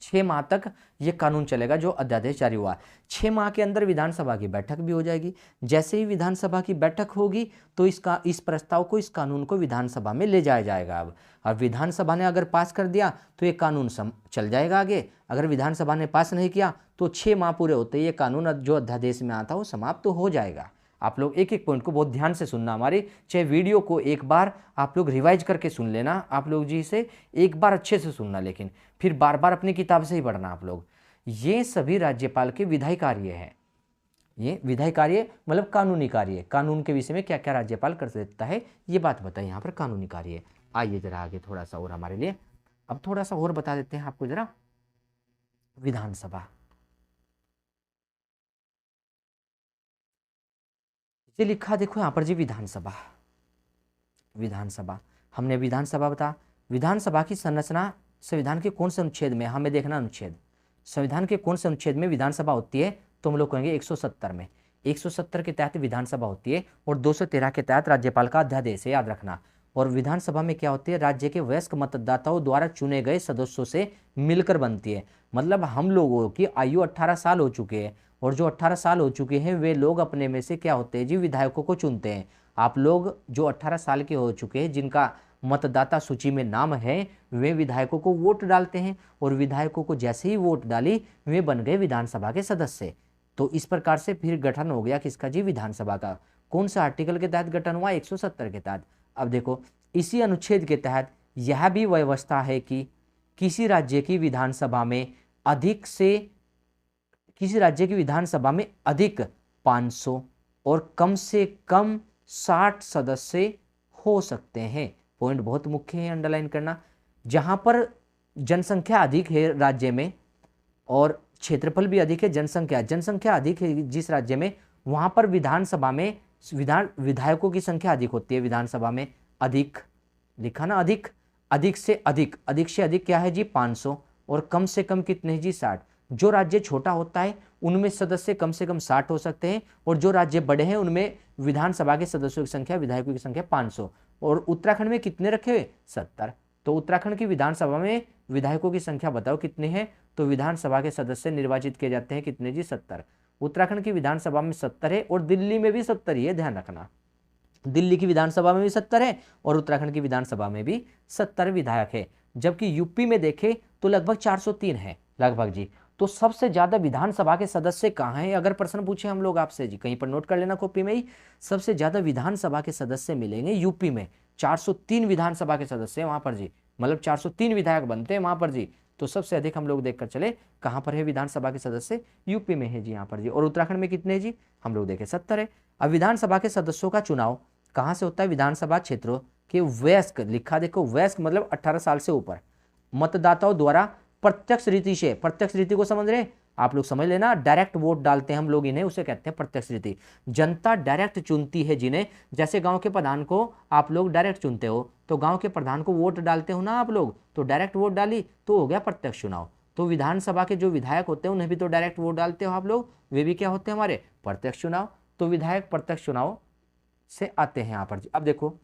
6 माह तक ये कानून चलेगा जो अध्यादेश जारी हुआ। 6 माह के अंदर विधानसभा की बैठक भी हो जाएगी। जैसे ही विधानसभा की बैठक होगी तो इस प्रस्ताव को, इस कानून को विधानसभा में ले जाया जाएगा। अब विधानसभा ने अगर पास कर दिया तो ये कानून चल जाएगा आगे। अगर विधानसभा ने पास नहीं किया तो 6 माह पूरे होते ये कानून जो अध्यादेश में आता है वो समाप्त तो हो जाएगा। आप लोग एक एक पॉइंट को बहुत ध्यान से सुनना, हमारी चाहे वीडियो को एक बार आप लोग रिवाइज करके सुन लेना, आप लोग जी से एक बार अच्छे से सुनना, लेकिन फिर बार बार अपनी किताब से ही पढ़ना आप लोग। ये सभी राज्यपाल के विधायी कार्य है। ये विधायी कार्य मतलब कानूनी कार्य, कानून के विषय में क्या क्या राज्यपाल कर सकता है ये बात बताइए यहाँ पर कानूनी कार्य। आइए जरा आगे थोड़ा सा और हमारे लिए, अब थोड़ा सा और बता देते हैं आपको जरा। विधानसभा, ये लिखा देखो यहाँ पर जी, विधानसभा। विधानसभा हमने विधानसभा बता, विधानसभा की संरचना संविधान के कौन से अनुच्छेद में, हमें देखना अनुच्छेद, संविधान के कौन से अनुच्छेद में विधानसभा होती है, तो हम लोग कहेंगे 170 में। 170 के तहत विधानसभा होती है और 213 के तहत राज्यपाल का अध्यादेश है, याद रखना। और विधानसभा में क्या होती है, राज्य के वयस्क मतदाताओं द्वारा चुने गए सदस्यों से मिलकर बनती है। मतलब हम लोगों की आयु 18 साल हो चुके हैं और जो 18 साल हो चुके हैं वे लोग अपने में से क्या होते हैं जी, विधायकों को चुनते हैं। आप लोग जो 18 साल के हो चुके हैं, जिनका मतदाता सूची में नाम है, वे विधायकों को वोट डालते हैं और विधायकों को जैसे ही वोट डाली वे बन गए विधानसभा के सदस्य। तो इस प्रकार से फिर गठन हो गया किसका जी, विधानसभा का। कौन सा आर्टिकल के तहत गठन हुआ, 170 के तहत। अब देखो इसी अनुच्छेद के तहत यह भी व्यवस्था है कि किसी राज्य की विधानसभा में अधिक से, किसी राज्य की विधानसभा में अधिक 500 और कम से कम 60 सदस्य हो सकते हैं। पॉइंट बहुत मुख्य है, अंडरलाइन करना। जहां पर जनसंख्या अधिक है राज्य में और क्षेत्रफल भी अधिक है, जनसंख्या अधिक है जिस राज्य में, वहां पर विधानसभा में विधायकों की संख्या अधिक होती है। विधानसभा में अधिक लिखा ना, अधिक से अधिक क्या है जी, 500 और कम से कम कितने जी, 60। जो राज्य छोटा होता है उनमें सदस्य कम से कम 60 हो सकते हैं और जो राज्य बड़े हैं उनमें विधानसभा के सदस्यों की संख्या, विधायकों की संख्या 500। और उत्तराखंड में कितने रखे हुए, 70। तो उत्तराखंड की विधानसभा में विधायकों की संख्या बताओ कितने हैं, तो विधानसभा के सदस्य निर्वाचित किए जाते हैं कितने जी, 70। उत्तराखंड की विधानसभा में 70 है और दिल्ली में भी 70 ही है, ध्यान रखना। दिल्ली की विधानसभा में भी 70 है और उत्तराखंड की विधानसभा में भी 70 विधायक है। जबकि यूपी में देखें तो लगभग 403 है लगभग जी। तो सबसे ज्यादा विधानसभा के सदस्य कहाँ हैं, अगर प्रश्न पूछे हम लोग आपसे जी, कहीं पर नोट कर लेना कॉपी में ही। सबसे ज्यादा विधानसभा के सदस्य मिलेंगे यूपी में, 403 विधानसभा के सदस्य वहां पर जी, मतलब 403 विधायक बनते हैं वहां पर जी। तो सबसे अधिक हम लोग देखकर चले कहां पर है विधानसभा के सदस्य, यूपी में है जी यहाँ पर जी। और उत्तराखंड में कितने जी, हम लोग देखें 70 है। अब विधानसभा के सदस्यों का चुनाव कहां से होता है, विधानसभा क्षेत्रों के वयस्क, लिखा देखो वयस्क मतलब 18 साल से ऊपर मतदाताओं द्वारा प्रत्यक्ष रीति से, प्रत्यक्ष रीति को समझ रहे आप लोग, समझ लेना, डायरेक्ट वोट डालते हैं हम लोग इन्हें, उसे कहते हैं प्रत्यक्ष रीति। जनता डायरेक्ट चुनती है जिन्हें, जैसे गांव के प्रधान को आप लोग डायरेक्ट चुनते हो, तो गांव के प्रधान को वोट डालते हो ना आप लोग, तो डायरेक्ट वोट डाली तो हो गया प्रत्यक्ष चुनाव। तो विधानसभा के जो विधायक होते हैं उन्हें भी तो डायरेक्ट वोट डालते हो आप लोग, वे भी क्या होते हैं हमारे, प्रत्यक्ष चुनाव। तो विधायक प्रत्यक्ष चुनाव से आते हैं यहाँ पर। अब देखो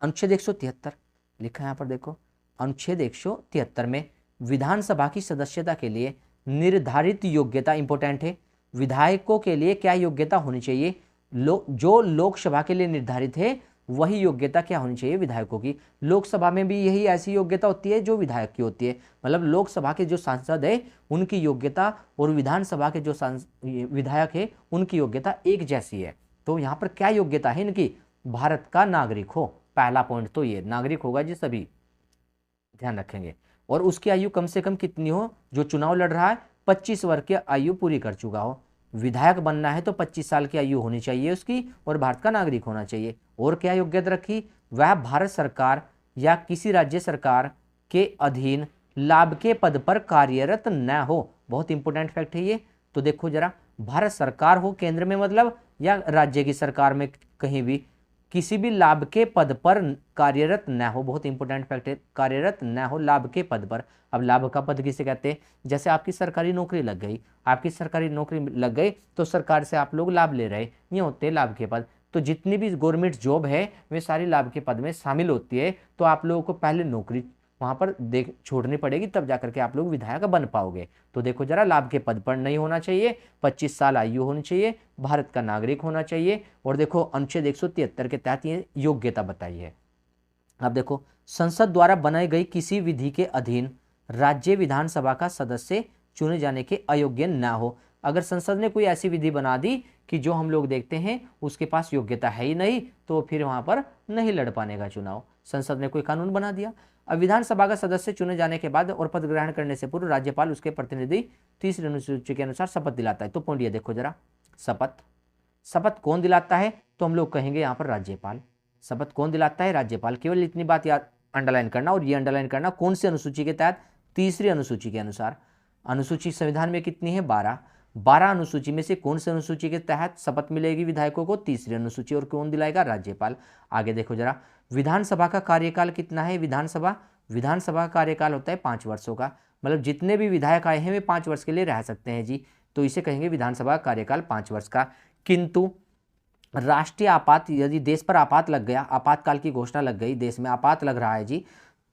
अनुच्छेद 173 लिखा है यहाँ पर, देखो अनुच्छेद 173 में विधानसभा की सदस्यता के लिए निर्धारित योग्यता इंपॉर्टेंट है। विधायकों के लिए क्या योग्यता होनी चाहिए, जो लोकसभा के लिए निर्धारित है वही योग्यता क्या होनी चाहिए विधायकों की। लोकसभा में भी यही ऐसी योग्यता होती है जो विधायक की होती है, मतलब लोकसभा के जो सांसद है उनकी योग्यता और विधानसभा के जो विधायक है उनकी योग्यता एक जैसी है। तो यहाँ पर क्या योग्यता है इनकी, भारत का नागरिक हो, पहला पॉइंट तो ये नागरिक होगा जी, सभी ध्यान रखेंगे। और उसकी आयु कम से कम कितनी हो, जो चुनाव लड़ रहा है 25 वर्ष की आयु पूरी कर चुका हो। विधायक बनना है तो 25 साल की आयु होनी चाहिए उसकी और भारत का नागरिक होना चाहिए। और क्या योग्यता रखी, वह भारत सरकार या किसी राज्य सरकार के अधीन लाभ के पद पर कार्यरत न हो। बहुत इंपॉर्टेंट फैक्ट है ये। तो देखो जरा, भारत सरकार हो केंद्र में मतलब, या राज्य की सरकार में कहीं भी, किसी भी लाभ के पद पर कार्यरत न हो। बहुत इंपॉर्टेंट फैक्ट है, कार्यरत न हो लाभ के पद पर। अब लाभ का पद किसे कहते हैं, जैसे आपकी सरकारी नौकरी लग गई, आपकी सरकारी नौकरी लग गई तो सरकार से आप लोग लाभ ले रहे, ये होते हैं लाभ के पद। तो जितनी भी गवर्नमेंट जॉब है वे सारी लाभ के पद में शामिल होती है। तो आप लोगों को पहले नौकरी वहाँ पर देख छोड़नी पड़ेगी, तब जाकर के आप लोग विधायक बन पाओगे। तो देखो जरा, लाभ के पद पर नहीं होना चाहिए, 25 साल आयु होनी चाहिए, भारत का नागरिक होना चाहिए, और देखो अनुच्छेद 173 के तहत ये योग्यता बताई है। अब देखो, संसद द्वारा बनाई गई किसी विधि के अधीन राज्य विधानसभा का सदस्य चुने जाने के अयोग्य न हो। अगर संसद ने कोई ऐसी विधि बना दी कि जो हम लोग देखते हैं उसके पास योग्यता है ही नहीं, तो फिर वहां पर नहीं लड़ पाने का चुनाव। संसद ने कोई कानून बना दिया। अब विधानसभा का सदस्य चुने जाने के बाद और पद ग्रहण करने से पूर्व राज्यपाल उसके प्रतिनिधि तीसरी अनुसूची के अनुसार शपथ दिलाता है। तो पॉइंट ये देखो जरा, शपथ कौन दिलाता है? तो हम लोग कहेंगे यहाँ पर राज्यपाल। शपथ कौन दिलाता है? राज्यपाल। केवल इतनी बात याद अंडरलाइन करना, और ये अंडरलाइन करना कौन सी अनुसूची के तहत? तीसरी अनुसूची के अनुसार। अनुसूची संविधान में कितनी है? 12 अनुसूची में से कौन सी अनुसूची के तहत शपथ मिलेगी विधायकों को? तीसरी अनुसूची। और कौन दिलाएगा? राज्यपाल। आगे देखो जरा, विधानसभा का कार्यकाल कितना है? विधानसभा का कार्यकाल होता है 5 वर्षों का, मतलब जितने भी विधायक आए हैं वे 5 वर्ष के लिए रह सकते हैं जी। तो इसे कहेंगे विधानसभा का कार्यकाल 5 वर्ष का। किंतु राष्ट्रीय आपात, यदि देश पर आपात लग गया, आपातकाल की घोषणा लग गई, देश में आपात लग रहा है जी,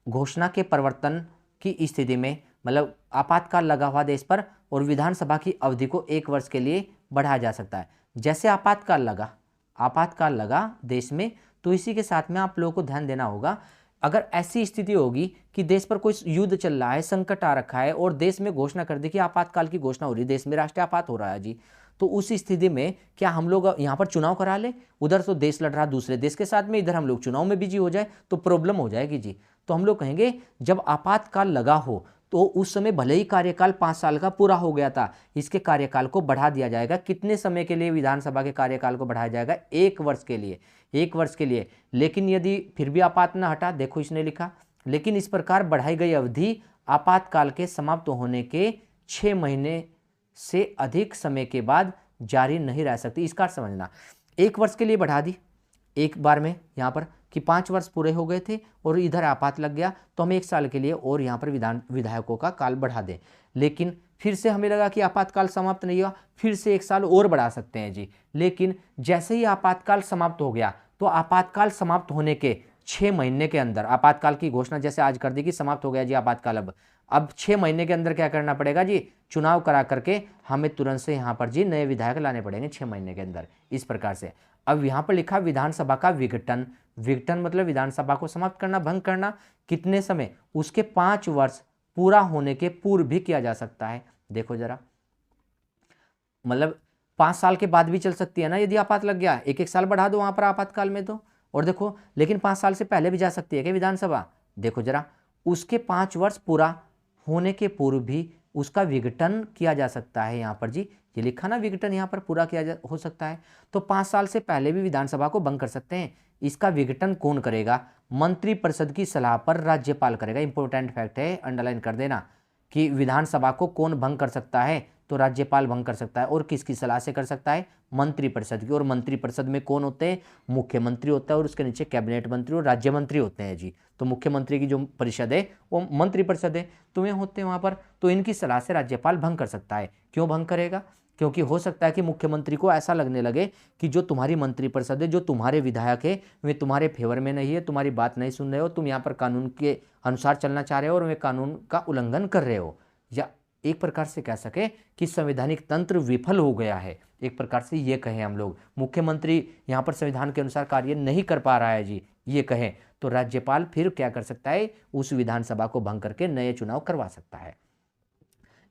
घोषणा के परिवर्तन की स्थिति में, मतलब आपातकाल लगा हुआ देश पर, और विधानसभा की अवधि को 1 वर्ष के लिए बढ़ाया जा सकता है। जैसे आपातकाल लगा देश में, तो इसी के साथ में आप लोगों को ध्यान देना होगा, अगर ऐसी स्थिति होगी कि देश पर कोई युद्ध चल रहा है, संकट आ रखा है, और देश में घोषणा कर दी कि आपातकाल की घोषणा हो रही है, देश में राष्ट्रीय आपात हो रहा है जी, तो उस स्थिति में क्या हम लोग यहाँ पर चुनाव करा ले? उधर तो देश लड़ रहा दूसरे देश के साथ में, इधर हम लोग चुनाव में बिजी हो जाए तो प्रॉब्लम हो जाएगी जी। तो हम लोग कहेंगे जब आपातकाल लगा हो तो उस समय भले ही कार्यकाल 5 साल का पूरा हो गया था, इसके कार्यकाल को बढ़ा दिया जाएगा। कितने समय के लिए विधानसभा के कार्यकाल को बढ़ाया जाएगा? 1 वर्ष के लिए, 1 वर्ष के लिए। लेकिन यदि फिर भी आपात न हटा, देखो इसने लिखा, लेकिन इस प्रकार बढ़ाई गई अवधि आपातकाल के समाप्त होने के 6 महीने से अधिक समय के बाद जारी नहीं रह सकती। इसका अर्थ समझना, 1 वर्ष के लिए बढ़ा दी एक बार में यहाँ पर कि 5 वर्ष पूरे हो गए थे और इधर आपात लग गया, तो हम 1 साल के लिए और यहाँ पर विधायकों का काल बढ़ा दें। लेकिन फिर से हमें लगा कि आपातकाल समाप्त नहीं हुआ, फिर से 1 साल और बढ़ा सकते हैं जी। लेकिन जैसे ही आपातकाल समाप्त हो गया, तो आपातकाल समाप्त होने के 6 महीने के अंदर, आपातकाल की घोषणा जैसे आज कर दी कि समाप्त हो गया जी आपातकाल, अब 6 महीने के अंदर क्या करना पड़ेगा जी? चुनाव करा करके हमें तुरंत से यहाँ पर जी नए विधायक लाने पड़ेंगे 6 महीने के अंदर, इस प्रकार से। अब यहाँ पर लिखा विधानसभा का विघटन। विघटन मतलब विधानसभा को समाप्त करना, भंग करना। कितने समय? उसके 5 वर्ष पूरा होने के पूर्व भी किया जा सकता है। देखो जरा, मतलब 5 साल के बाद भी चल सकती है ना, यदि आपात लग गया, 1-1 साल बढ़ा दो वहां पर आपातकाल में तो। और देखो, लेकिन 5 साल से पहले भी जा सकती है क्या विधानसभा? देखो जरा, उसके 5 वर्ष पूरा होने के पूर्व भी उसका विघटन किया जा सकता है। यहाँ पर जी ये लिखा ना, विघटन यहाँ पर पूरा किया हो सकता है। तो 5 साल से पहले भी विधानसभा को भंग कर सकते हैं। इसका विघटन कौन करेगा? मंत्रिपरिषद की सलाह पर राज्यपाल करेगा। इंपॉर्टेंट फैक्ट है, अंडरलाइन कर देना कि विधानसभा को कौन भंग कर सकता है? तो राज्यपाल भंग कर सकता है। और किसकी सलाह से कर सकता है? मंत्रिपरिषद की। और मंत्रिपरिषद में कौन होते हैं? मुख्यमंत्री होता है और उसके नीचे कैबिनेट मंत्री और राज्य मंत्री होते हैं जी। तो मुख्यमंत्री की जो परिषद है वो मंत्रिपरिषद है, तो वे होते हैं वहां पर। तो इनकी सलाह से राज्यपाल भंग कर सकता है। क्यों भंग करेगा? क्योंकि हो सकता है कि मुख्यमंत्री को ऐसा लगने लगे कि जो तुम्हारी मंत्रिपरिषद है, जो तुम्हारे विधायक है, वे तुम्हारे फेवर में नहीं है, तुम्हारी बात नहीं सुन रहे हो, तुम यहाँ पर कानून के अनुसार चलना चाह रहे हो और वे कानून का उल्लंघन कर रहे हो, या एक प्रकार से कह सके कि संवैधानिक तंत्र विफल हो गया है। एक प्रकार से ये कहें हम लोग, मुख्यमंत्री यहाँ पर संविधान के अनुसार कार्य नहीं कर पा रहा है जी, ये कहें, तो राज्यपाल फिर क्या कर सकता है? उस विधानसभा को भंग करके नए चुनाव करवा सकता है।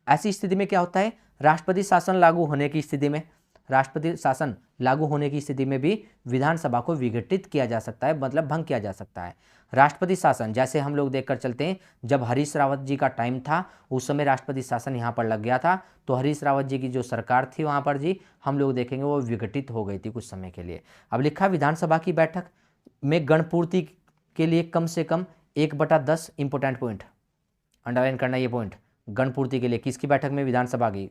ऐसी स्थिति में क्या होता है? राष्ट्रपति शासन लागू होने की स्थिति में, राष्ट्रपति शासन लागू होने की स्थिति में भी विधानसभा को विघटित किया जा सकता है, मतलब भंग किया जा सकता है। राष्ट्रपति शासन जैसे हम लोग देखकर चलते हैं, जब हरीश रावत जी का टाइम था उस समय राष्ट्रपति शासन यहाँ पर लग गया था, तो हरीश रावत जी की जो सरकार थी वहाँ पर जी हम लोग देखेंगे वो विघटित हो गई थी कुछ समय के लिए। अब लिखा विधानसभा की बैठक में गणपूर्ति के लिए कम से कम 1/10, इंपोर्टेंट पॉइंट अंडरलाइन करना ये पॉइंट, गणपूर्ति के लिए किसकी बैठक में? विधानसभा की।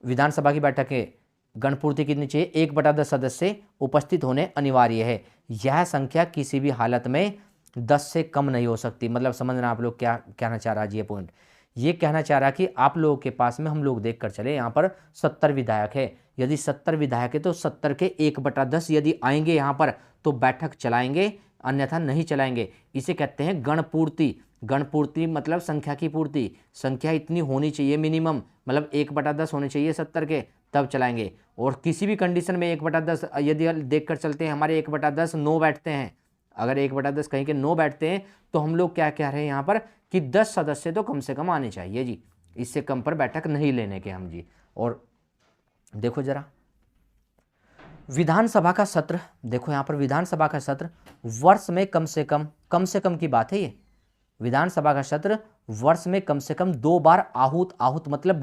विधानसभा की बैठक है गणपूर्ति कितनी चाहिए? 1/10 सदस्य उपस्थित होने अनिवार्य है। यह संख्या किसी भी हालत में 10 से कम नहीं हो सकती। मतलब समझना आप लोग क्या कहना चाह रहा है ये पॉइंट, ये कहना चाह रहा है कि आप लोगों के पास में हम लोग देख कर चले, यहाँ पर 70 विधायक है, यदि 70 विधायक है तो 70 के 1/10 यदि आएंगे यहाँ पर तो बैठक चलाएंगे, अन्यथा नहीं चलाएंगे। इसे कहते हैं गणपूर्ति। गण पूर्ति मतलब संख्या की पूर्ति, संख्या इतनी होनी चाहिए मिनिमम, मतलब 1/10 होने चाहिए 70 के, तब चलाएंगे। और किसी भी कंडीशन में 1/10 यदि देख कर चलते हैं, हमारे 1/10 9 बैठते हैं, अगर 1/10 कहीं के 9 बैठते हैं तो हम लोग क्या कह रहे हैं यहाँ पर कि 10 सदस्य तो कम से कम आने चाहिए जी, इससे कम पर बैठक नहीं लेने के हम जी। और देखो जरा विधानसभा का सत्र, देखो यहाँ पर विधानसभा का सत्र वर्ष में कम से कम की बात है ये, विधानसभा का सत्र वर्ष में कम से कम 2 बार आहूत मतलब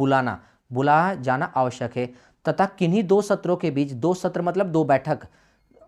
बुलाया जाना आवश्यक है, तथा किन्हीं 2 सत्रों के बीच, 2 सत्र मतलब 2 बैठक,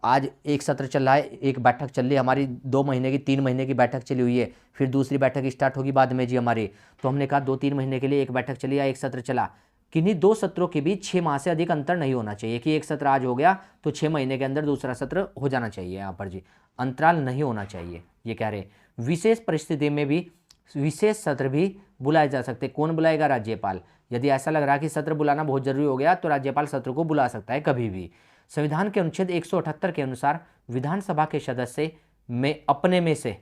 आज एक सत्र चल रहा है, एक बैठक चल रही है हमारी 2 महीने की 3 महीने की बैठक चली हुई है, फिर दूसरी बैठक स्टार्ट होगी बाद में जी हमारी, तो हमने कहा 2-3 महीने के लिए एक बैठक चली या एक सत्र चला, किन्हीं 2 सत्रों के बीच 6 माह से अधिक अंतर नहीं होना चाहिए, कि एक सत्र आज हो गया तो 6 महीने के अंदर दूसरा सत्र हो जाना चाहिए, यहाँ पर जी अंतराल नहीं होना चाहिए ये कह रहे। विशेष परिस्थिति में भी विशेष सत्र भी बुलाए जा सकते, कौन बुलाएगा? राज्यपाल। यदि ऐसा लग रहा है कि सत्र बुलाना बहुत जरूरी हो गया तो राज्यपाल सत्र को बुला सकता है कभी भी। संविधान के अनुच्छेद 178 के अनुसार विधानसभा के सदस्य में अपने में से,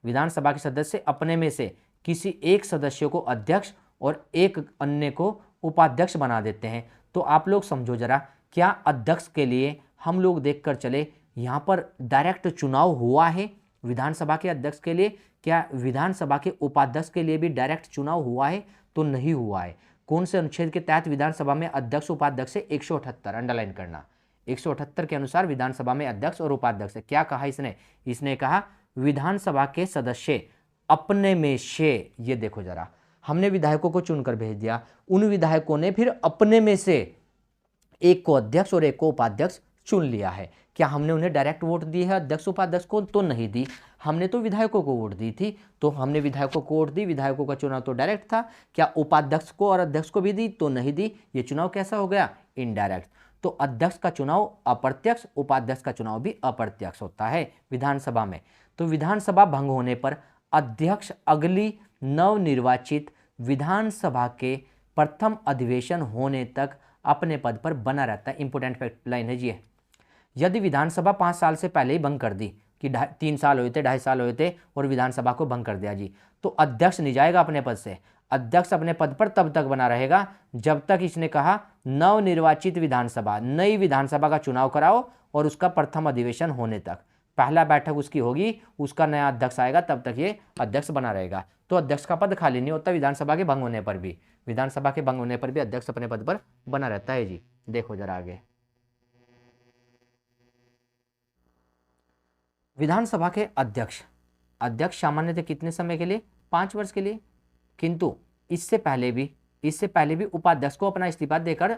विधानसभा के सदस्य अपने में से किसी एक सदस्य को अध्यक्ष और एक अन्य को उपाध्यक्ष बना देते हैं। तो आप लोग समझो जरा, क्या अध्यक्ष के लिए हम लोग देखकर चले, यहाँ पर डायरेक्ट चुनाव हुआ है विधानसभा के अध्यक्ष के लिए? क्या विधानसभा के उपाध्यक्ष के लिए भी डायरेक्ट चुनाव हुआ है? तो नहीं हुआ है। कौन से अनुच्छेद के तहत विधानसभा में अध्यक्ष उपाध्यक्ष है? 178, अंडरलाइन करना, 178 के अनुसार विधानसभा में अध्यक्ष और उपाध्यक्ष है। क्या कहा इसने कहा विधानसभा के सदस्य अपने में से, ये देखो जरा, हमने विधायकों को चुनकर भेज दिया, उन विधायकों ने फिर अपने में से एक को अध्यक्ष और एक को उपाध्यक्ष चुन लिया है। क्या हमने उन्हें डायरेक्ट वोट दी है अध्यक्ष उपाध्यक्ष को? तो नहीं दी, हमने तो विधायकों को वोट दी थी, तो हमने विधायकों को वोट दी, विधायकों का चुनाव तो डायरेक्ट था। क्या उपाध्यक्ष को और अध्यक्ष को भी दी? तो नहीं दी। ये चुनाव कैसा हो गया? इनडायरेक्ट। तो अध्यक्ष का चुनाव अप्रत्यक्ष, उपाध्यक्ष का चुनाव भी अप्रत्यक्ष होता है विधानसभा में। तो विधानसभा भंग होने पर अध्यक्ष अगली नवनिर्वाचित विधानसभा के प्रथम अधिवेशन होने तक अपने पद पर बना रहता है। इंपोर्टेंट फैक्ट लाइन है जी। यदि विधानसभा 5 साल से पहले ही भंग कर दी कि 3 साल हुए थे, 2.5 साल हुए थे और विधानसभा को भंग कर दिया जी, तो अध्यक्ष नहीं जाएगा अपने पद से। अध्यक्ष अपने पद पर तब तक बना रहेगा जब तक इसने कहा नवनिर्वाचित विधानसभा, नई विधानसभा का चुनाव कराओ और उसका प्रथम अधिवेशन होने तक, पहला बैठक उसकी होगी, उसका नया अध्यक्ष आएगा, तब तक ये अध्यक्ष बना रहेगा। तो अध्यक्ष का पद खाली नहीं होता विधानसभा के भंग होने पर भी, विधानसभा के भंग होने पर भी अध्यक्ष अपने पद पर बना रहता है जी। देखो जरा आगे, विधानसभा के अध्यक्ष सामान्यतः कितने समय के लिए? 5 वर्ष के लिए, किंतु इससे पहले भी उपाध्यक्ष को अपना इस्तीफा देकर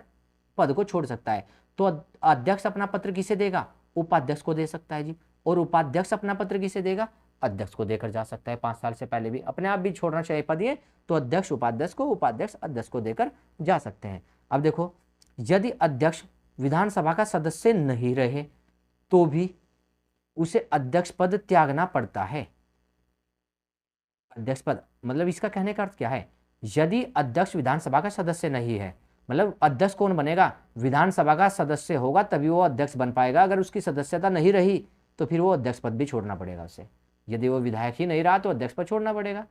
पद को छोड़ सकता है। तो अध्यक्ष अपना पत्र किसे देगा? उपाध्यक्ष को दे सकता है जी। और उपाध्यक्ष अपना पत्र किसे देगा? अध्यक्ष को देकर जा सकता है। 5 साल से पहले भी अपने आप भी छोड़ना चाहिए पद ये, तो अध्यक्ष उपाध्यक्ष को, उपाध्यक्ष अध्यक्ष को देकर जा सकते हैं। अब देखो, यदि अध्यक्ष विधानसभा का सदस्य नहीं रहे तो भी उसे अध्यक्ष पद त्यागना पड़ता है। अध्यक्ष पद मतलब इसका कहने का अर्थ क्या है? यदि अध्यक्ष विधानसभा का सदस्य नहीं है, मतलब अध्यक्ष कौन बनेगा? विधानसभा का सदस्य होगा तभी वो अध्यक्ष बन पाएगा। अगर उसकी सदस्यता नहीं रही तो फिर वो अध्यक्ष पद भी छोड़ना पड़ेगा उसे। यदि वो विधायक ही नहीं रहा तो अध्यक्ष पद छोड़ना पड़ेगा।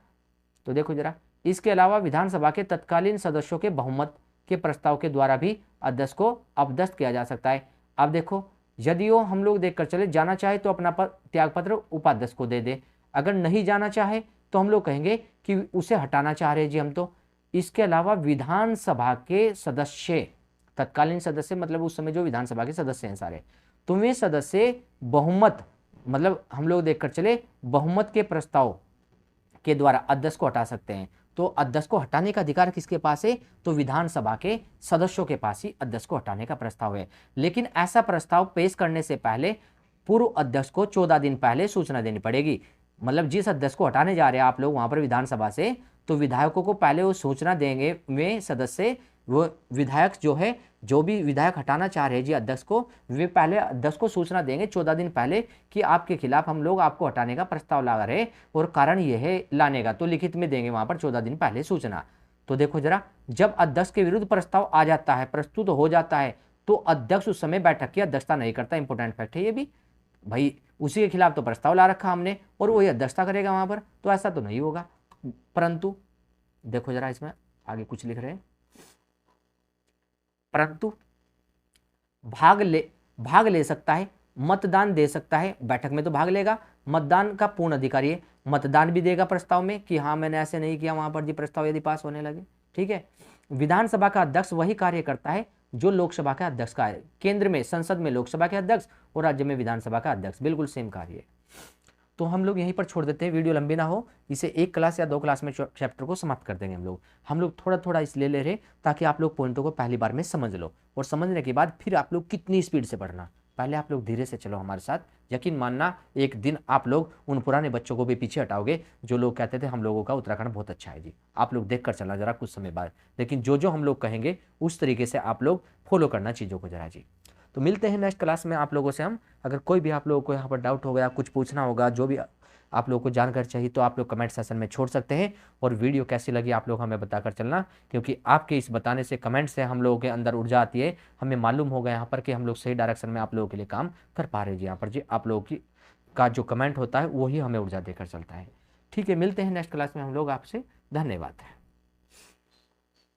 तो देखो जरा, इसके अलावा विधानसभा के तत्कालीन सदस्यों के बहुमत के प्रस्ताव के द्वारा भी अध्यक्ष को अपदस्थ किया जा सकता है। अब देखो, यदि वो हम लोग देखकर चले, जाना चाहे तो अपना त्यागपत्र उपाध्यक्ष को दे दे, अगर नहीं जाना चाहे तो हम लोग कहेंगे कि उसे हटाना चाह रहे जी हम तो। इसके अलावा विधानसभा के सदस्य, तत्कालीन सदस्य मतलब उस समय जो विधानसभा के सदस्य हैं सारे, तो वे सदस्य बहुमत मतलब हम लोग देखकर चले बहुमत के प्रस्ताव के द्वारा अध्यक्ष को हटा सकते हैं। तो अध्यक्ष को हटाने का अधिकार किसके पास है? तो विधानसभा के सदस्यों के पास ही अध्यक्ष को हटाने का प्रस्ताव है। लेकिन ऐसा प्रस्ताव पेश करने से पहले पूर्व अध्यक्ष को 14 दिन पहले सूचना देनी पड़ेगी। मतलब जिस अध्यक्ष को हटाने जा रहे हैं आप लोग वहां पर विधानसभा से, तो विधायकों को पहले वो सूचना देंगे, वे सदस्य, वो विधायक जो है, जो भी विधायक हटाना चाह रहे हैं जी अध्यक्ष को, वे पहले अध्यक्ष को सूचना देंगे 14 दिन पहले कि आपके खिलाफ हम लोग आपको हटाने का प्रस्ताव ला रहे और कारण यह है लाने का, तो लिखित में देंगे वहां पर 14 दिन पहले सूचना। तो देखो जरा, जब अध्यक्ष के विरुद्ध प्रस्ताव आ जाता है, प्रस्तुत हो जाता है, तो अध्यक्ष उस समय बैठक की अध्यक्षता नहीं करता। इंपोर्टेंट फैक्ट है ये भी, भाई उसी के खिलाफ तो प्रस्ताव ला रखा हमने और वही अध्यक्षता करेगा वहां पर, तो ऐसा तो नहीं होगा। परंतु देखो जरा इसमें आगे कुछ लिख रहे हैं, परंतु भाग ले सकता है, मतदान दे सकता है, बैठक में तो भाग लेगा, मतदान का पूर्ण अधिकारी है, मतदान भी देगा प्रस्ताव में कि हाँ मैंने ऐसे नहीं किया, वहां पर जी प्रस्ताव यदि पास होने लगे। ठीक है। विधानसभा का अध्यक्ष वही कार्य करता है जो लोकसभा के अध्यक्ष का है। केंद्र में संसद में लोकसभा के अध्यक्ष और राज्य में विधानसभा का अध्यक्ष, बिल्कुल सेम कार्य है। तो हम लोग यहीं पर छोड़ देते हैं, वीडियो लंबी ना हो, इसे एक क्लास या 2 क्लास में चैप्टर को समाप्त कर देंगे हम लोग थोड़ा थोड़ा इसलिए ले रहे ताकि आप लोग पॉइंटों को पहली बार में समझ लो, और समझने के बाद फिर आप लोग कितनी स्पीड से पढ़ना, पहले आप लोग धीरे से चलो हमारे साथ। यकीन मानना एक दिन आप लोग उन पुराने बच्चों को भी पीछे हटाओगे जो लोग कहते थे हम लोगों का उत्तराखंड बहुत अच्छा है जी। आप लोग देख कर चलना जरा कुछ समय बाद, लेकिन जो हम लोग कहेंगे उस तरीके से आप लोग फॉलो करना चीज़ों को जरा जी। तो मिलते हैं नेक्स्ट क्लास में आप लोगों से हम। अगर कोई भी आप लोगों को यहाँ पर डाउट हो गया, कुछ पूछना होगा, जो भी आप लोगों को जानकारी चाहिए तो आप लोग कमेंट सेक्शन में छोड़ सकते हैं। और वीडियो कैसी लगी आप लोग हमें बताकर चलना, क्योंकि आपके इस बताने से, कमेंट से हम लोगों के अंदर ऊर्जा आती है, हमें मालूम होगा यहाँ पर कि हम लोग सही डायरेक्शन में आप लोगों के लिए काम कर पा रहे हैं जी। यहाँ पर जी आप लोगों की का जो कमेंट होता है वही हमें ऊर्जा देकर चलता है। ठीक है, मिलते हैं नेक्स्ट क्लास में हम लोग आपसे। धन्यवाद।